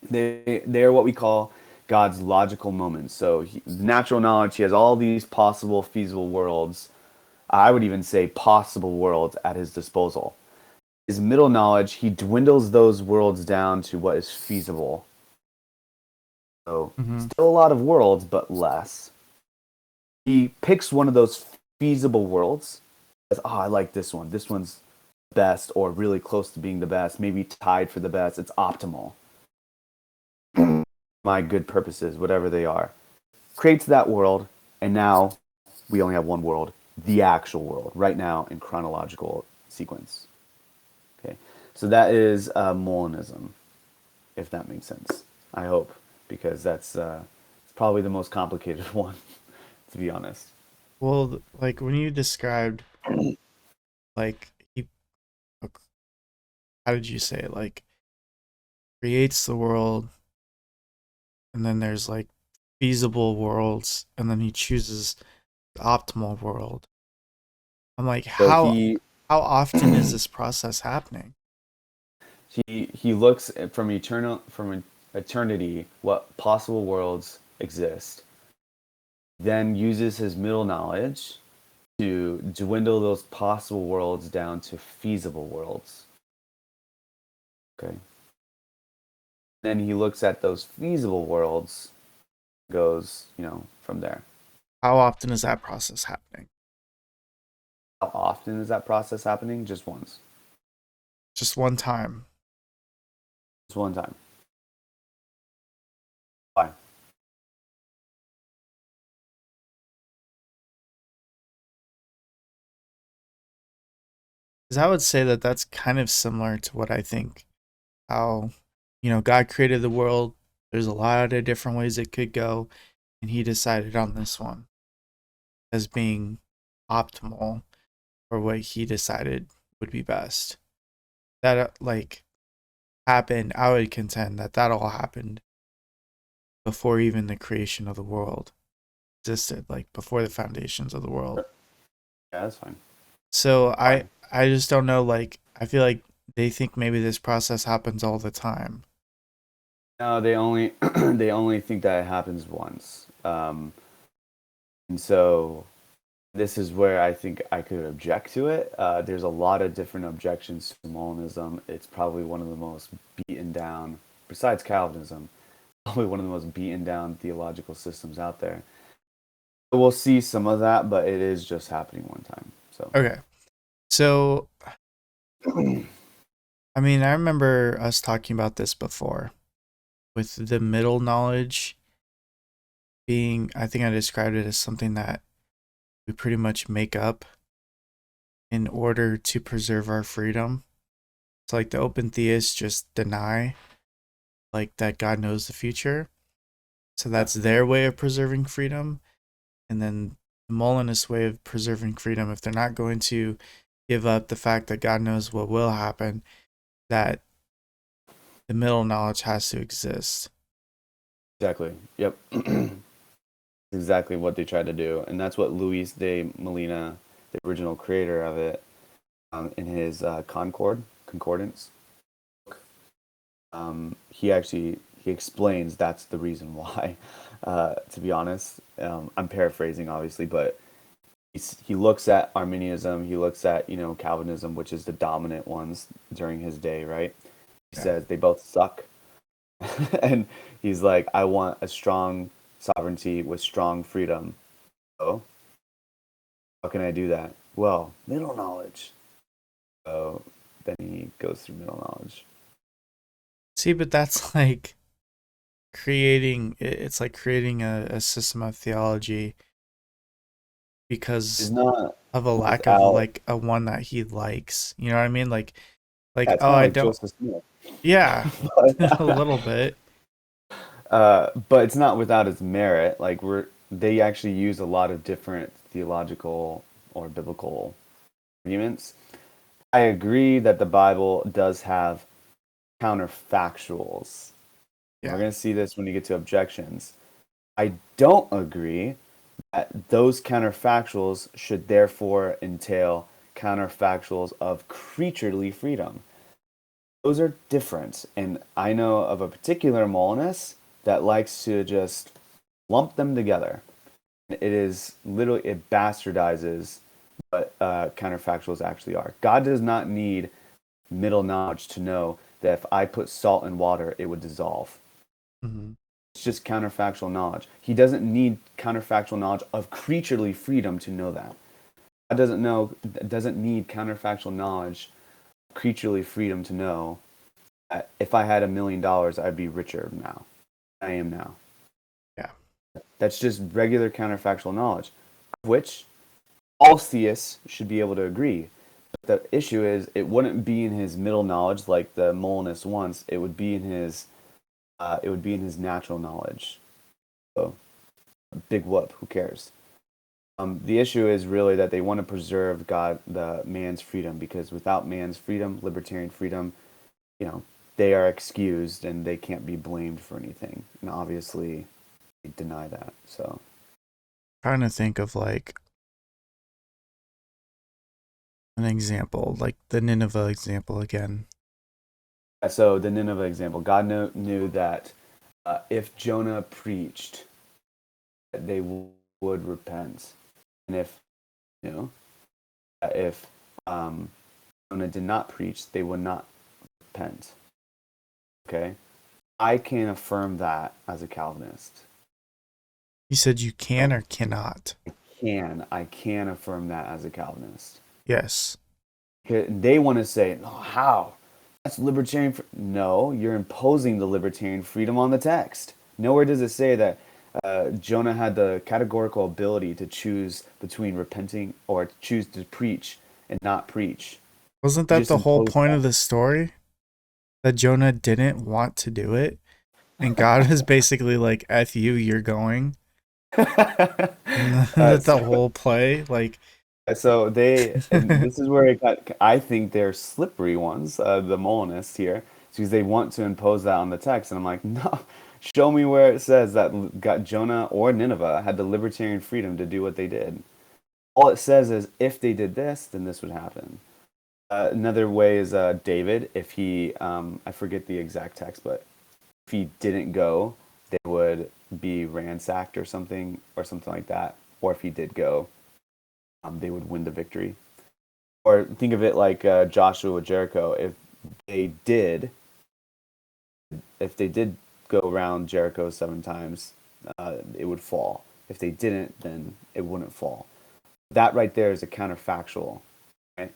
They're what we call God's logical moments. So natural knowledge, he has all these possible, feasible worlds. I would even say possible worlds at his disposal. His middle knowledge, he dwindles those worlds down to what is feasible. So Mm-hmm. still a lot of worlds, but less. He picks one of those feasible worlds. Says, I like this one. This one's best, or really close to being the best, maybe tied for the best. It's optimal. My good purposes, whatever they are. Creates that world, and now we only have one world, the actual world, right now in chronological sequence. Okay, so that is Molinism, if that makes sense. I hope, because that's probably the most complicated one, to be honest. Well, like when you described, like how did you say it? Like creates the world, and then there's like feasible worlds, and then he chooses optimal world. I'm like, So how often is this process happening? he looks from eternity what possible worlds exist, then uses his middle knowledge to dwindle those possible worlds down to feasible worlds. Okay. Then he looks at those feasible worlds, goes, from there. How often is that process happening? How often is that process happening? Just once. Just one time. Just one time. Why? Because I would say that that's kind of similar to what I think how, God created the world. There's a lot of different ways it could go, and he decided on this one as being optimal for what he decided would be best. That, happened, I would contend that that all happened before even the creation of the world existed, like before the foundations of the world. Yeah, that's fine. So Why? I just don't know, like, I feel like they think maybe this process happens all the time. No, they only they only think that it happens once. And so this is where I think I could object to it. There's a lot of different objections to Molanism. It's probably one of the most beaten down, besides Calvinism, probably one of the most beaten down theological systems out there. We'll see some of that, but it is just happening one time. So, Okay. So, I mean, I remember us talking about this before with the middle knowledge being, I think I described it as something that we pretty much make up in order to preserve our freedom. It's like the open theists just deny like that God knows the future. So yeah, that's their way of preserving freedom. And then the Molinist way of preserving freedom, if they're not going to give up the fact that God knows what will happen, that the middle knowledge has to exist. exactly. Yep. Exactly what they tried to do. And that's what Luis de Molina, the original creator of it, in his Concordance, he explains that's the reason why. To be honest, I'm paraphrasing obviously, but he looks at Arminianism, he looks at Calvinism, which is the dominant ones during his day, right? He Yeah. says they both suck, and he's like, I want a strong sovereignty with strong freedom. Oh, how can I do that? Well, middle knowledge. So then he goes through middle knowledge. See, but that's like it's like creating a system of theology It's because not of a lack of without. like a one that he likes. You know what I mean? Yeah, Like it's oh, kind of I like don't. Joseph Smith. Yeah, a but, little bit. but it's not without its merit. Like they actually use a lot of different theological or biblical arguments. I agree that the Bible does have counterfactuals. We're Yeah. going to see this when you get to objections. I don't agree that those counterfactuals should therefore entail counterfactuals of creaturely freedom. Those are different. And I know of a particular Molinist that likes to just lump them together. It is literally, it bastardizes what counterfactuals actually are. God does not need middle knowledge to know that if I put salt in water, it would dissolve. Hmm. It's just counterfactual knowledge. He doesn't need counterfactual knowledge of creaturely freedom to know that. God doesn't need counterfactual knowledge, creaturely freedom to know that if I had $1 million, I'd be richer now. I am now. Yeah. That's just regular counterfactual knowledge, which all theists should be able to agree. But the issue is, it wouldn't be in his middle knowledge like the Molinist wants. It would be in his natural knowledge. So, big whoop. Who cares? The issue is really that they want to preserve the man's freedom, because without man's freedom, libertarian freedom, you know, they are excused and they can't be blamed for anything. And obviously, they deny that. So, Trying to think of like An example, like the Nineveh example again. So the Nineveh example, God knew that if Jonah preached, that they would repent, and you know, if Jonah did not preach, they would not repent. Okay, I can affirm that as a Calvinist. You said you can or cannot. I can affirm that as a Calvinist. Yes. They want to say, oh, how? That's libertarian. No, you're imposing the libertarian freedom on the text. Nowhere does it say that Jonah had the categorical ability to choose between repenting or choose to preach and not preach. Wasn't He that just the whole imposed point that. of the story? That Jonah didn't want to do it? And God is basically like, F you, you're going. And uh, that the so, whole play, like, so they, and this is where it got, I think they're slippery ones, the Molinists here, because they want to impose that on the text. And I'm like, no, show me where it says that got Jonah or Nineveh had the libertarian freedom to do what they did. All it says is if they did this, then this would happen. Another way is David, if he, I forget the exact text, but if he didn't go, they would be ransacked or something like that. Or if he did go, they would win the victory. Or think of it like Joshua with Jericho. They did, if they did go around Jericho 7 times, it would fall. If they didn't, then it wouldn't fall. That right there is a counterfactual. Right?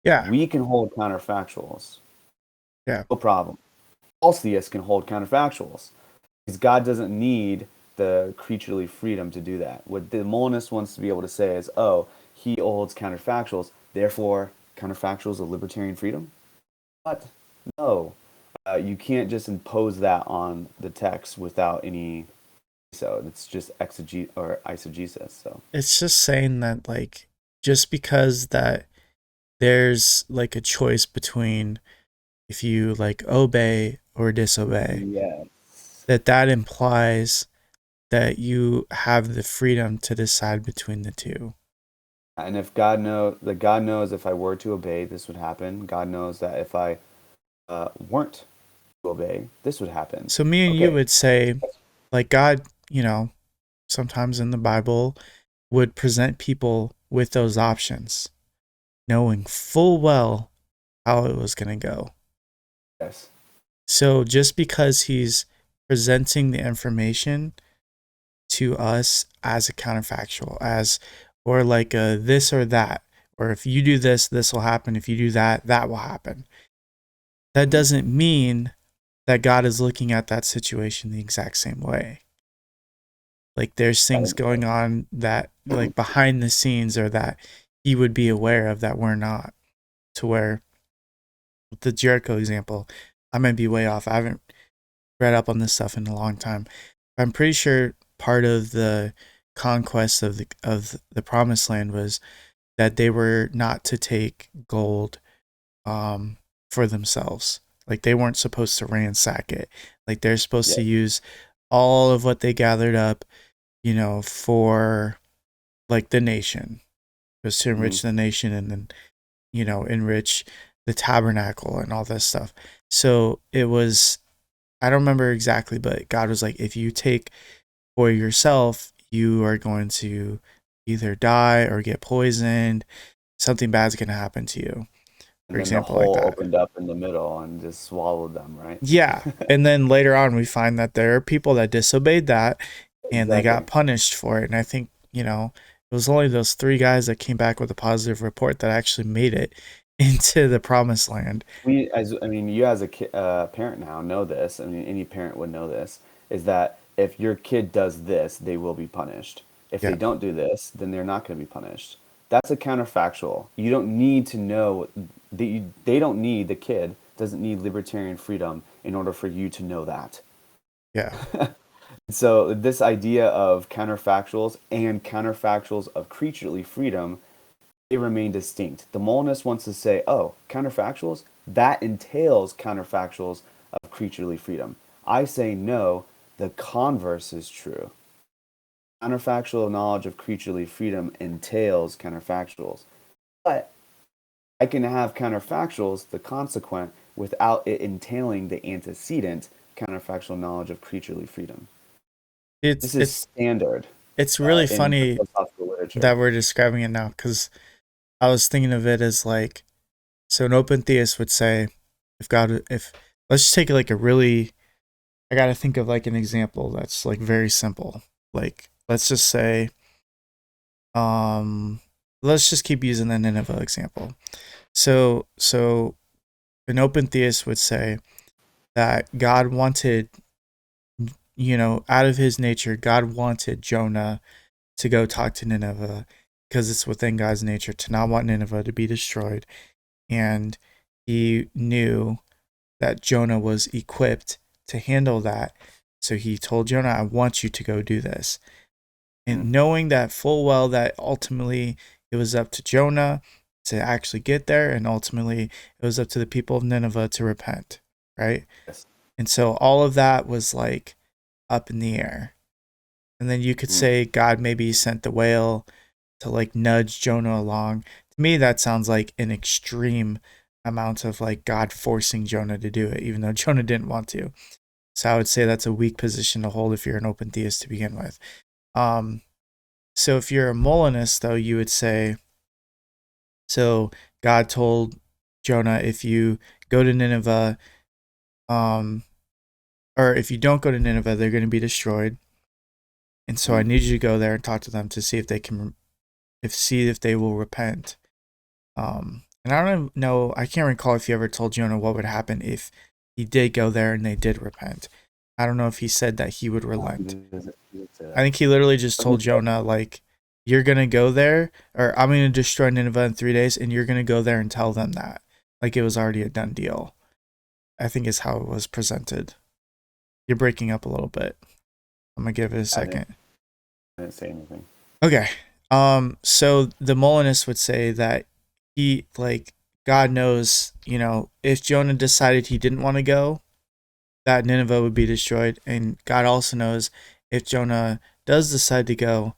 yeah, We can hold counterfactuals, yeah. no problem. False theists can hold counterfactuals because God doesn't need the creaturely freedom to do that. What the Molinist wants to be able to say is, oh, he holds counterfactuals, therefore counterfactuals of libertarian freedom. What? No. You can't just impose that on the text without any. So it's just exegesis or eisegesis. So It's just saying that, like, just because that there's like a choice between if you like obey or disobey, yes, that implies that you have the freedom to decide between the two. and if God knows if I were to obey, this would happen. God knows that if I weren't to obey, this would happen. So me and you Okay. would say, like, God, sometimes in the Bible would present people with those options, knowing full well how it was going to go. Yes. So just because he's presenting the information to us as a counterfactual, as or like a this or that, or if you do this, this will happen. If you do that, that will happen. That Mhm. doesn't mean that God is looking at that situation the exact same way. Like there's things going on that like behind the scenes or that he would be aware of that we're not. To where with the Jericho example, I might be way off. I haven't read up on this stuff in a long time. I'm pretty sure part of the conquest of the promised land was that they were not to take gold for themselves. Like they weren't supposed to ransack it. Like they're supposed to Yes. use all of what they gathered up, for like the nation, just to Hmm. enrich the nation and then, enrich the tabernacle and all this stuff. So it was, I don't remember exactly, but God was like, if you take for yourself, you are going to either die or get poisoned. Something bad's going to happen to you, for And then the example, like hole that. opened up in the middle and just swallowed them, right? Yeah. And then later on, we find that there are people that disobeyed that and they got Exactly. punished for it. And I think, it was only those three guys that came back with a positive report that actually made it into the promised land. You as a parent now know this. I mean, any parent would know this. Is that if your kid does this, they will be punished. If they Yeah. don't do this, then they're not going to be punished. That's a counterfactual. You don't need to know. They don't need, the kid doesn't need libertarian freedom in order for you to know that. Yeah. So this idea of counterfactuals and counterfactuals of creaturely freedom, they remain distinct. The Molinist wants to say, oh, counterfactuals, that entails counterfactuals of creaturely freedom. I say no, the converse is true. Counterfactual knowledge of creaturely freedom entails counterfactuals. But I can have counterfactuals, the consequent, without it entailing the antecedent counterfactual knowledge of creaturely freedom. It's This is it's standard it's really in funny philosophical literature. that we're describing it now, because I was thinking of it as like, so an open theist would say, if let's just take like a really, I got to think of like an example that's like very simple. Like, let's just say, um, let's just keep using the Nineveh example. So an open theist would say that God wanted, out of his nature, God wanted Jonah to go talk to Nineveh because it's within God's nature to not want Nineveh to be destroyed. And he knew that Jonah was equipped to handle that. So he told Jonah, I want you to go do this. Mm. And knowing that full well that ultimately it was up to Jonah to actually get there, and ultimately it was up to the people of Nineveh to repent, right? Yes. And so all of that was like up in the air. And then you could Mm. say God maybe sent the whale to like nudge Jonah along. To me, that sounds like an extreme amount of like God forcing Jonah to do it, even though Jonah didn't want to. So I would say that's a weak position to hold if you're an open theist to begin with. Um, so if you're a Molinist, though, you would say, so God told Jonah, if you go to Nineveh, um, or if you don't go to Nineveh, they're going to be destroyed. And so I Mm. need you to go there and talk to them to see if they can, see if they will repent. And I don't know, I can't recall if he ever told Jonah what would happen if he did go there and they did repent. I don't know if he said that he would relent. He did say I that. think he literally just Let me told check. Jonah, like, you're going to go there, or I'm going to destroy Nineveh in 3 days, and you're going to go there and tell them that. Like it was already a done deal. I think is how it was presented. You're breaking up a little bit. I'm going to give it a I didn't, second. I didn't say anything. Okay. So the Molinist would say that he, like, God knows, if Jonah decided he didn't want to go, that Nineveh would be destroyed. And God also knows if Jonah does decide to go,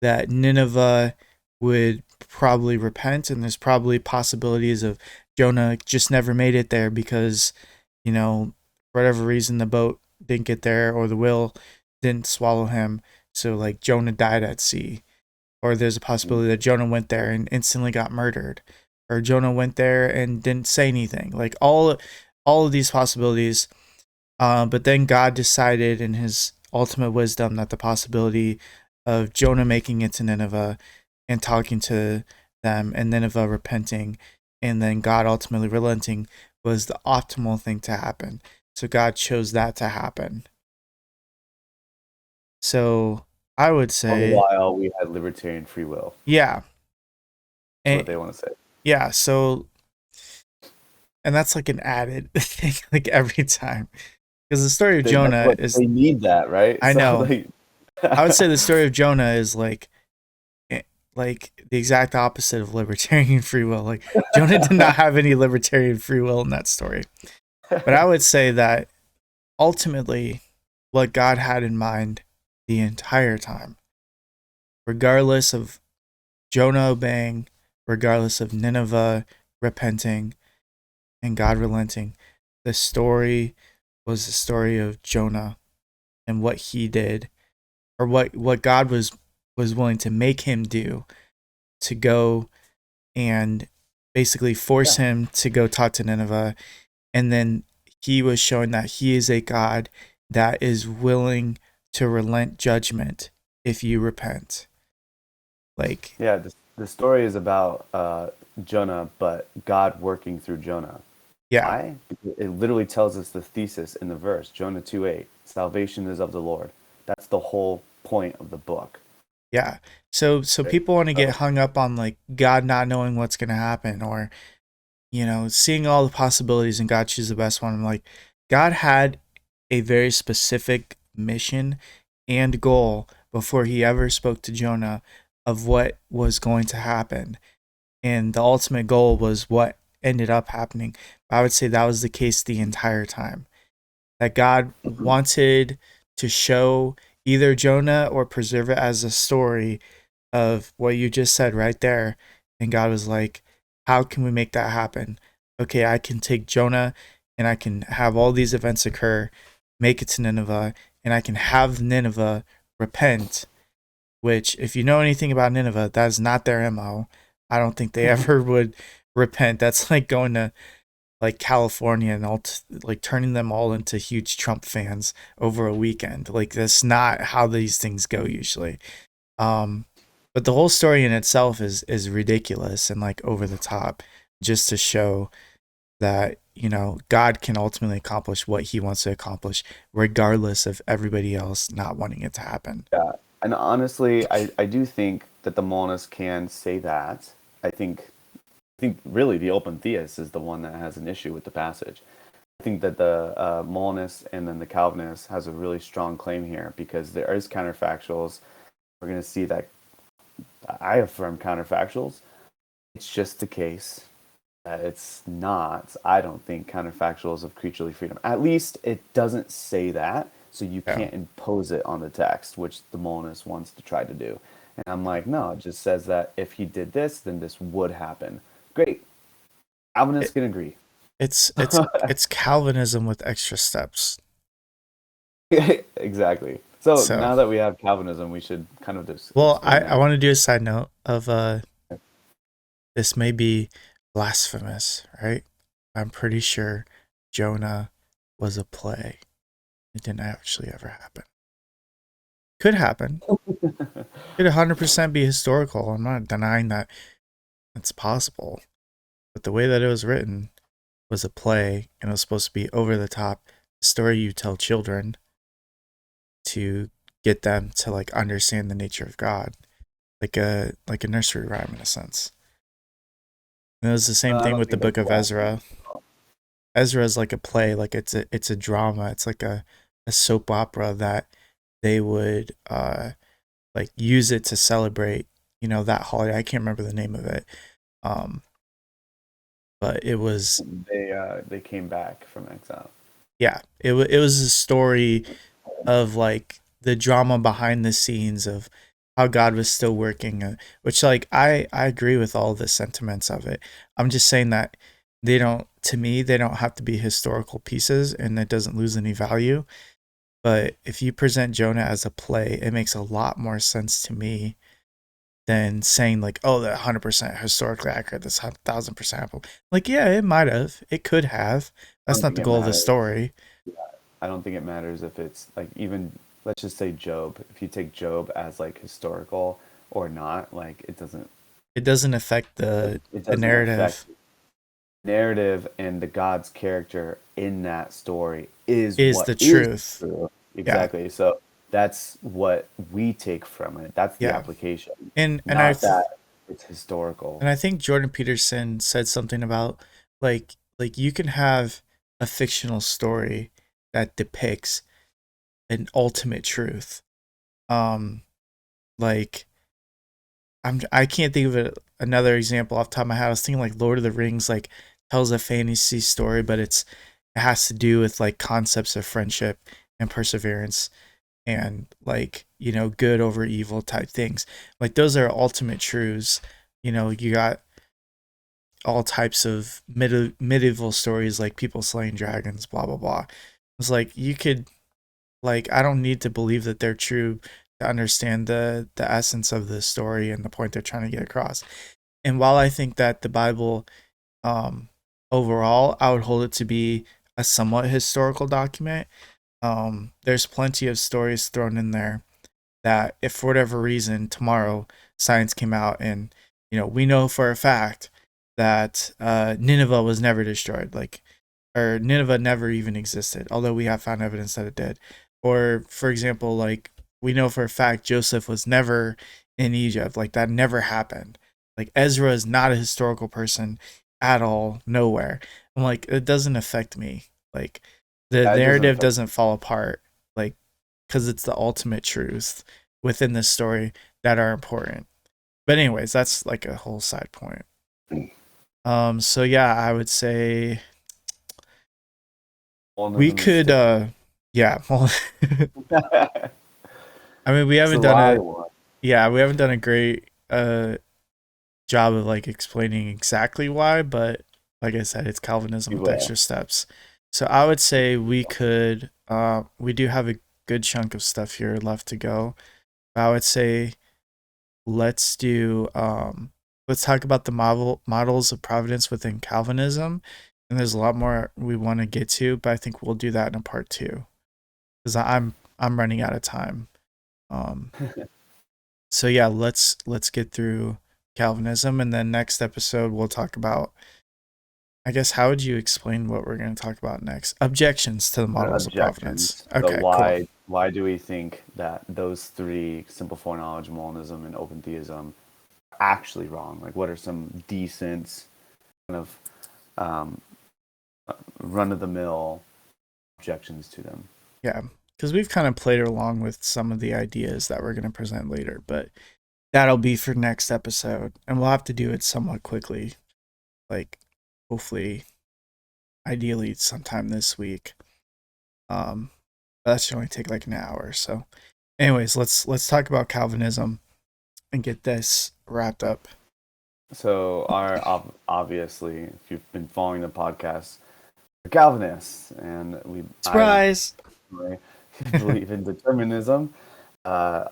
that Nineveh would probably repent. And there's probably possibilities of Jonah just never made it there because, for whatever reason, the boat didn't get there or the whale didn't swallow him. So, like, Jonah died at sea, or there's a Mm. possibility that Jonah went there and instantly got murdered, or Jonah went there and didn't say anything. Like all of these possibilities. But then God decided in His ultimate wisdom that the possibility of Jonah making it to Nineveh and talking to them, and Nineveh repenting, and then God ultimately relenting was the optimal thing to happen. So God chose that to happen. So I would All the say, while, we had libertarian free will. yeah. That's what And they want to say. yeah, so, and that's like an added thing, like every time. Because the story of That's Jonah what is, they need. That right. I So know, like, I would say the story of Jonah is eh, like the exact opposite of libertarian free will. Like, Jonah did not have any libertarian free will in that story. But I would say that ultimately, what God had in mind the entire time, regardless of Jonah obeying, regardless of Nineveh repenting, and God relenting, the story was the story of Jonah and what he did, or what God was willing to make him do, to go and basically force yeah, him to go talk to Nineveh. And then he was showing that he is a God that is willing to relent judgment if you repent. Like, yeah. The story is about Jonah, but God working through Jonah. yeah, Why? Because it literally tells us the thesis in the verse, Jonah 2:8. Salvation is of the Lord. That's the whole point of the book. yeah. So Right? people want to get So, hung up on like God not knowing what's going to happen, or seeing all the possibilities and God choose the best one. I'm like, God had a very specific mission and goal before he ever spoke to Jonah of what was going to happen. And the ultimate goal was what ended up happening. I would say that was the case the entire time. That God wanted to show either Jonah or preserve it as a story of what you just said right there. And God was like, how can we make that happen? Okay, I can take Jonah and I can have all these events occur, make it to Nineveh, and I can have Nineveh repent, which, if you know anything about Nineveh, that is not their MO. I don't think they ever would repent. That's like going to like California and like turning them all into huge Trump fans over a weekend. Like that's not how these things go usually. Um, but the whole story in itself is ridiculous and like over the top, just to show that God can ultimately accomplish what He wants to accomplish, regardless of everybody else not wanting it to happen. Yeah. And honestly, I do think that the Molinists can say that. I think really the open theist is the one that has an issue with the passage. I think that the Molinists and then the Calvinists has a really strong claim here because there is counterfactuals. We're going to see that I affirm counterfactuals. It's just the case that it's not, I don't think, counterfactuals of creaturely freedom. At least it doesn't say that, so you Yeah. can't impose it on the text, which the Molinist wants to try to do. And I'm like, no, it just says that if he did this, then this would happen. Great. Calvinists It, can agree. it's Calvinism with extra steps. Exactly. So So, now that we have Calvinism, we should kind of just well, explain I that. want to do a side note of this may be blasphemous, right? I'm pretty sure Jonah was a play. It didn't actually ever happen. Could happen. Could 100% be historical. I'm not denying that it's possible. But the way that it was written was a play and it was supposed to be over the top story you tell children to get them to like understand the nature of God. Like a nursery rhyme in a sense. And it was the same I thing don't with the think that's book of blasphemy. Ezra. Ezra is like a play, like it's a drama. It's like a soap opera that they would like use it to celebrate, that holiday. I can't remember the name of it. Um but it was, They came back from exile. yeah, it was a story of like the drama behind the scenes of how God was still working, which like I agree with all the sentiments of it. I'm just saying that to me they don't have to be historical pieces and it doesn't lose any value. But if you present Jonah as a play, it makes a lot more sense to me than saying like, oh, that 100% historically accurate, this 1,000% Apple. Like, yeah, it might have, it could have. I That's don't not think the it goal of the matters. story. I don't think it matters if it's like even let's just say Job. If you take Job as like historical or not, like It doesn't affect the doesn't affect narrative. narrative and the God's character in that story is Is what the is truth. true. Yeah, Exactly. So that's what we take from it. That's the yeah. application, And not that it's historical. I think Jordan Peterson said something about like you can have a fictional story that depicts an ultimate truth. Um, like I can't think of another example off the top of my head. I was thinking like Lord of the Rings like tells a fantasy story, but it has to do with like concepts of friendship and perseverance and like good over evil type things. Like those are ultimate truths. You got all types of medieval stories like people slaying dragons, blah blah blah. It's like you could, like, I don't need to believe that they're true to understand the essence of the story and the point they're trying to get across. And while I think that the Bible, um overall, I would hold it to be a somewhat historical document, there's plenty of stories thrown in there that if for whatever reason tomorrow science came out and we know for a fact that Nineveh was never destroyed, like, or Nineveh never even existed, although we have found evidence that it did. Or for example, like we know for a fact Joseph was never in Egypt, like that never happened. Like Ezra is not a historical person at all, nowhere. I'm like, it doesn't affect me. Like the Yeah, it doesn't narrative affect. doesn't fall apart. Like because it's the ultimate truth within this story that are important. But anyways, that's like a whole side point. So yeah, I would say we Molinism is could still yeah, well, it's I mean we the haven't done lie a one. yeah, we haven't done a great job of like explaining exactly why, but like I said, it's Calvinism We with will. extra steps. So I would say we could we do have a good chunk of stuff here left to go. I would say let's do let's talk about the models of providence within Calvinism. And there's a lot more we want to get to, but I think we'll do that in a part two because I'm running out of time. Um, so yeah, let's get through Calvinism, and then next episode we'll talk about. I guess how would you explain what we're going to talk about next? Objections to the The models of providence. objections. So Okay, cool. why do we think that those three, simple foreknowledge, Molanism, and open theism, are actually wrong? Like, what are some decent kind of um, run of the mill objections to them? Yeah, because we've kind of played along with some of the ideas that we're going to present later, but that'll be for next episode, and we'll have to do it somewhat quickly. Like, hopefully, ideally, sometime this week. That should only take like an hour. So, anyways, let's talk about Calvinism and get this wrapped up. So, obviously, if you've been following the podcast, we're Calvinists, and I Surprise! believe in determinism,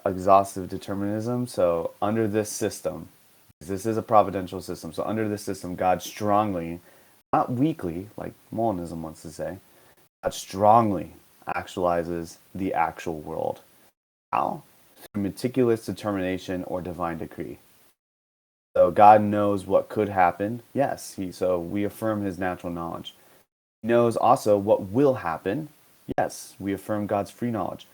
exhaustive determinism. So, under this system, this is a providential system. So, under this system, God strongly, not weakly, like Molinism wants to say, God strongly actualizes the actual world. How? Through meticulous determination or divine decree. So God knows what could happen. Yes, so we affirm his natural knowledge. He knows also what will happen. Yes, we affirm God's free knowledge.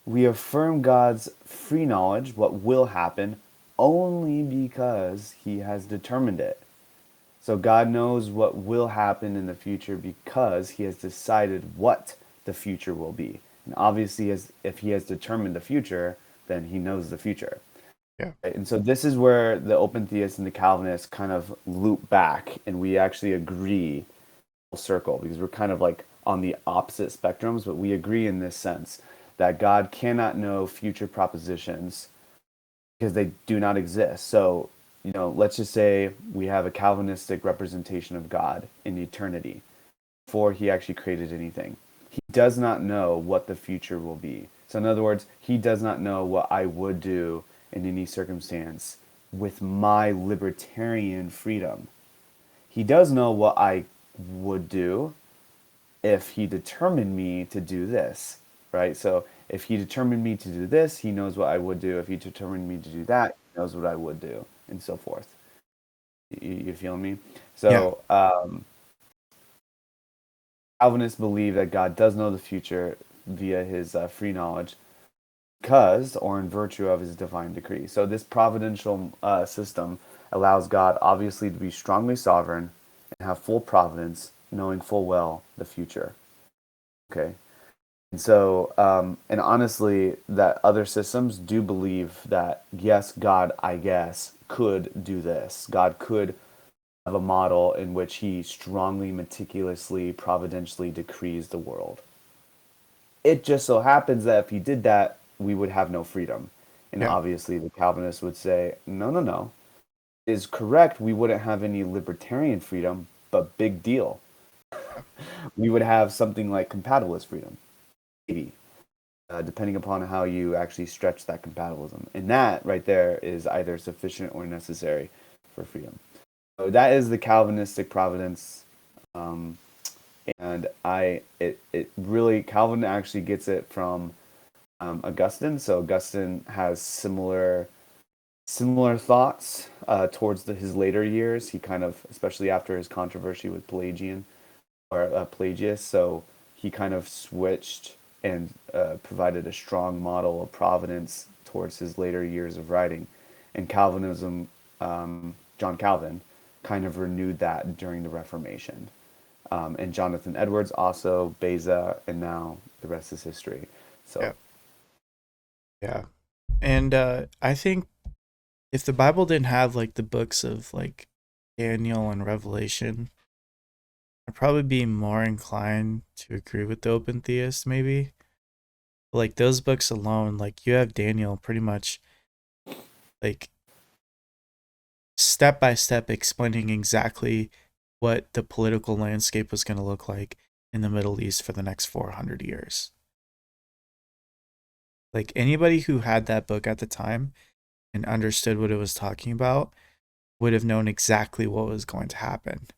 We affirm God's free knowledge, what will happen, only because he has determined it. So God knows what will happen in the future because he has decided what the future will be. And obviously, if he has determined the future, then he knows the future. Yeah, Right? And so this is where the open theists and the Calvinists kind of loop back, and we actually agree full circle because we're kind of like on the opposite spectrums, but we agree in this sense that God cannot know future propositions because they do not exist. So, let's just say we have a Calvinistic representation of God in eternity before he actually created anything. He does not know what the future will be. So, in other words, he does not know what I would do in any circumstance with my libertarian freedom. He does know what I would do if he determined me to do this, right? So if he determined me to do this, he knows what I would do. If he determined me to do that, he knows what I would do, and so forth. You feel me? yeah, So Calvinists believe that God does know the future via his free knowledge because or in virtue of his divine decree. So this providential system allows God obviously to be strongly sovereign and have full providence, knowing full well the future. Okay. And so, and honestly, that other systems do believe that, yes, God, I guess, could do this. God could have a model in which he strongly, meticulously, providentially decrees the world. It just so happens that if he did that, we would have no freedom. And yeah, obviously, the Calvinists would say, no, no, no. It is correct, we wouldn't have any libertarian freedom, but big deal. yeah, We would have something like compatibilist freedom, maybe. Depending upon how you actually stretch that compatibilism. And that right there is either sufficient or necessary for freedom. So that is the Calvinistic providence. Um, and it really, Calvin actually gets it from Augustine. So Augustine has similar thoughts towards his later years. He kind of, especially after his controversy with Pelagian or Pelagius, so he kind of switched and provided a strong model of providence towards his later years of writing. And Calvinism, John Calvin, kind of renewed that during the Reformation. And Jonathan Edwards also, Beza, and now the rest is history. yeah, So, yeah. And I think if the Bible didn't have like the books of like Daniel and Revelation, I'd probably be more inclined to agree with the open theist, maybe. But, like those books alone, like you have Daniel pretty much like step by step explaining exactly what the political landscape was going to look like in the Middle East for the next 400 years. Like anybody who had that book at the time and understood what it was talking about would have known exactly what was going to happen.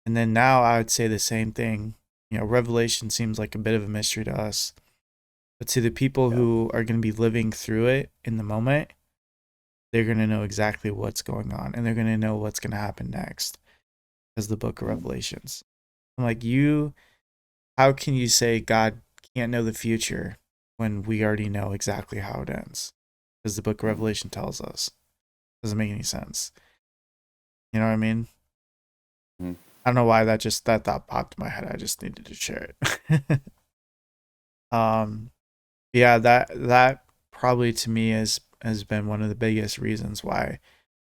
And then now I would say the same thing. You know, Revelation seems like a bit of a mystery to us, but to the people Yeah. who are going to be living through it in the moment, they're going to know exactly what's going on and they're going to know what's going to happen next as the book of Revelations. I'm like, how can you say God can't know the future when we already know exactly how it ends? Because the book of Revelation tells us. Doesn't make any sense. You know what I mean? Mm-hmm. I don't know why that thought popped in my head. I just needed to share it. Yeah, that probably to me has been one of the biggest reasons why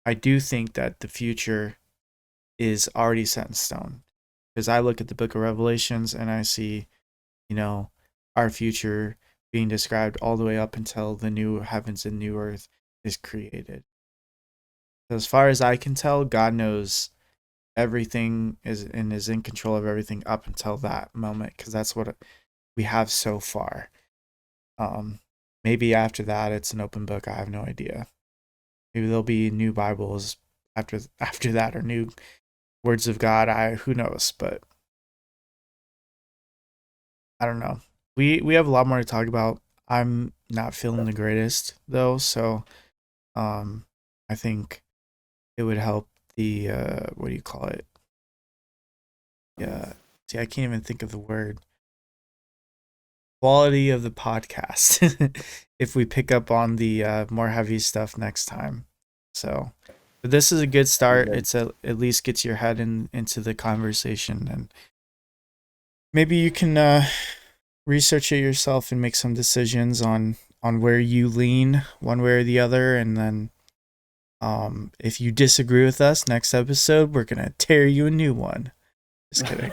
I do think that the future is already set in stone. Because I look at the book of Revelations and I see, you know, our future being described all the way up until the new heavens and new earth is created. So as far as I can tell, God knows everything is in control of everything up until that moment, because that's what we have so far. Maybe after that it's an open book. I have no idea. Maybe there'll be new Bibles after that, or new words of God. Who knows, but I don't know. We have a lot more to talk about. I'm not feeling the greatest though, so I think it would help the what do you call it? Yeah. See, I can't even think of the word. Quality of the podcast if we pick up on the more heavy stuff next time. So, but this is a good start. At least gets your head into the conversation, and maybe you can research it yourself and make some decisions on where you lean one way or the other. And then if you disagree with us, next episode we're gonna tear you a new one. Just kidding.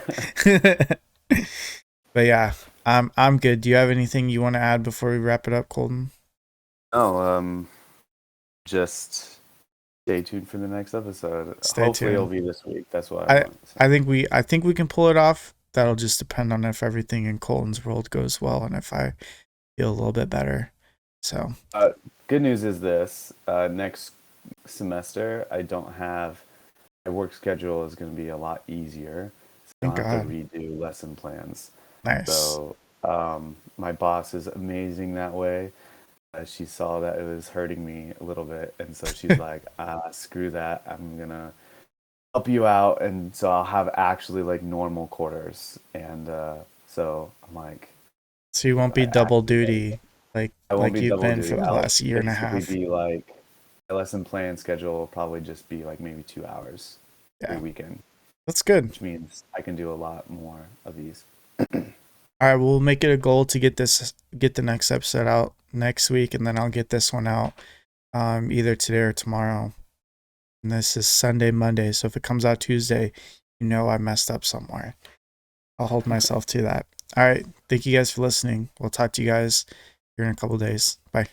But yeah, I'm good. Do you have anything you want to add before we wrap it up, Colton? Oh, just stay tuned for the next episode. Stay Hopefully it'll tuned. be this week. That's what I I want. So. I think we can pull it off. That'll just depend on if everything in Colton's world goes well and if I feel a little bit better. So Good news is this: next semester, I don't have my work schedule is going to be a lot easier. So I thank don't have to God. redo lesson plans. Nice. So my boss is amazing that way. She saw that it was hurting me a little bit, and so she's like, "Screw that! I'm gonna help you out." And so I'll have actually like normal quarters, and so I'm like, So you won't be I double actually duty I won't like be you've double been for duty. the I'll last year and a basically half. be like my lesson plan schedule will probably just be like maybe 2 hours every Yeah, weekend, that's good. which means I can do a lot more of these. All right, we'll make it a goal to get the next episode out next week, and then I'll get this one out either today or tomorrow. And this is Sunday, Monday, so if it comes out Tuesday, you know I messed up somewhere. I'll hold myself to that. All right, thank you guys for listening. We'll talk to you guys here in a couple days. Bye.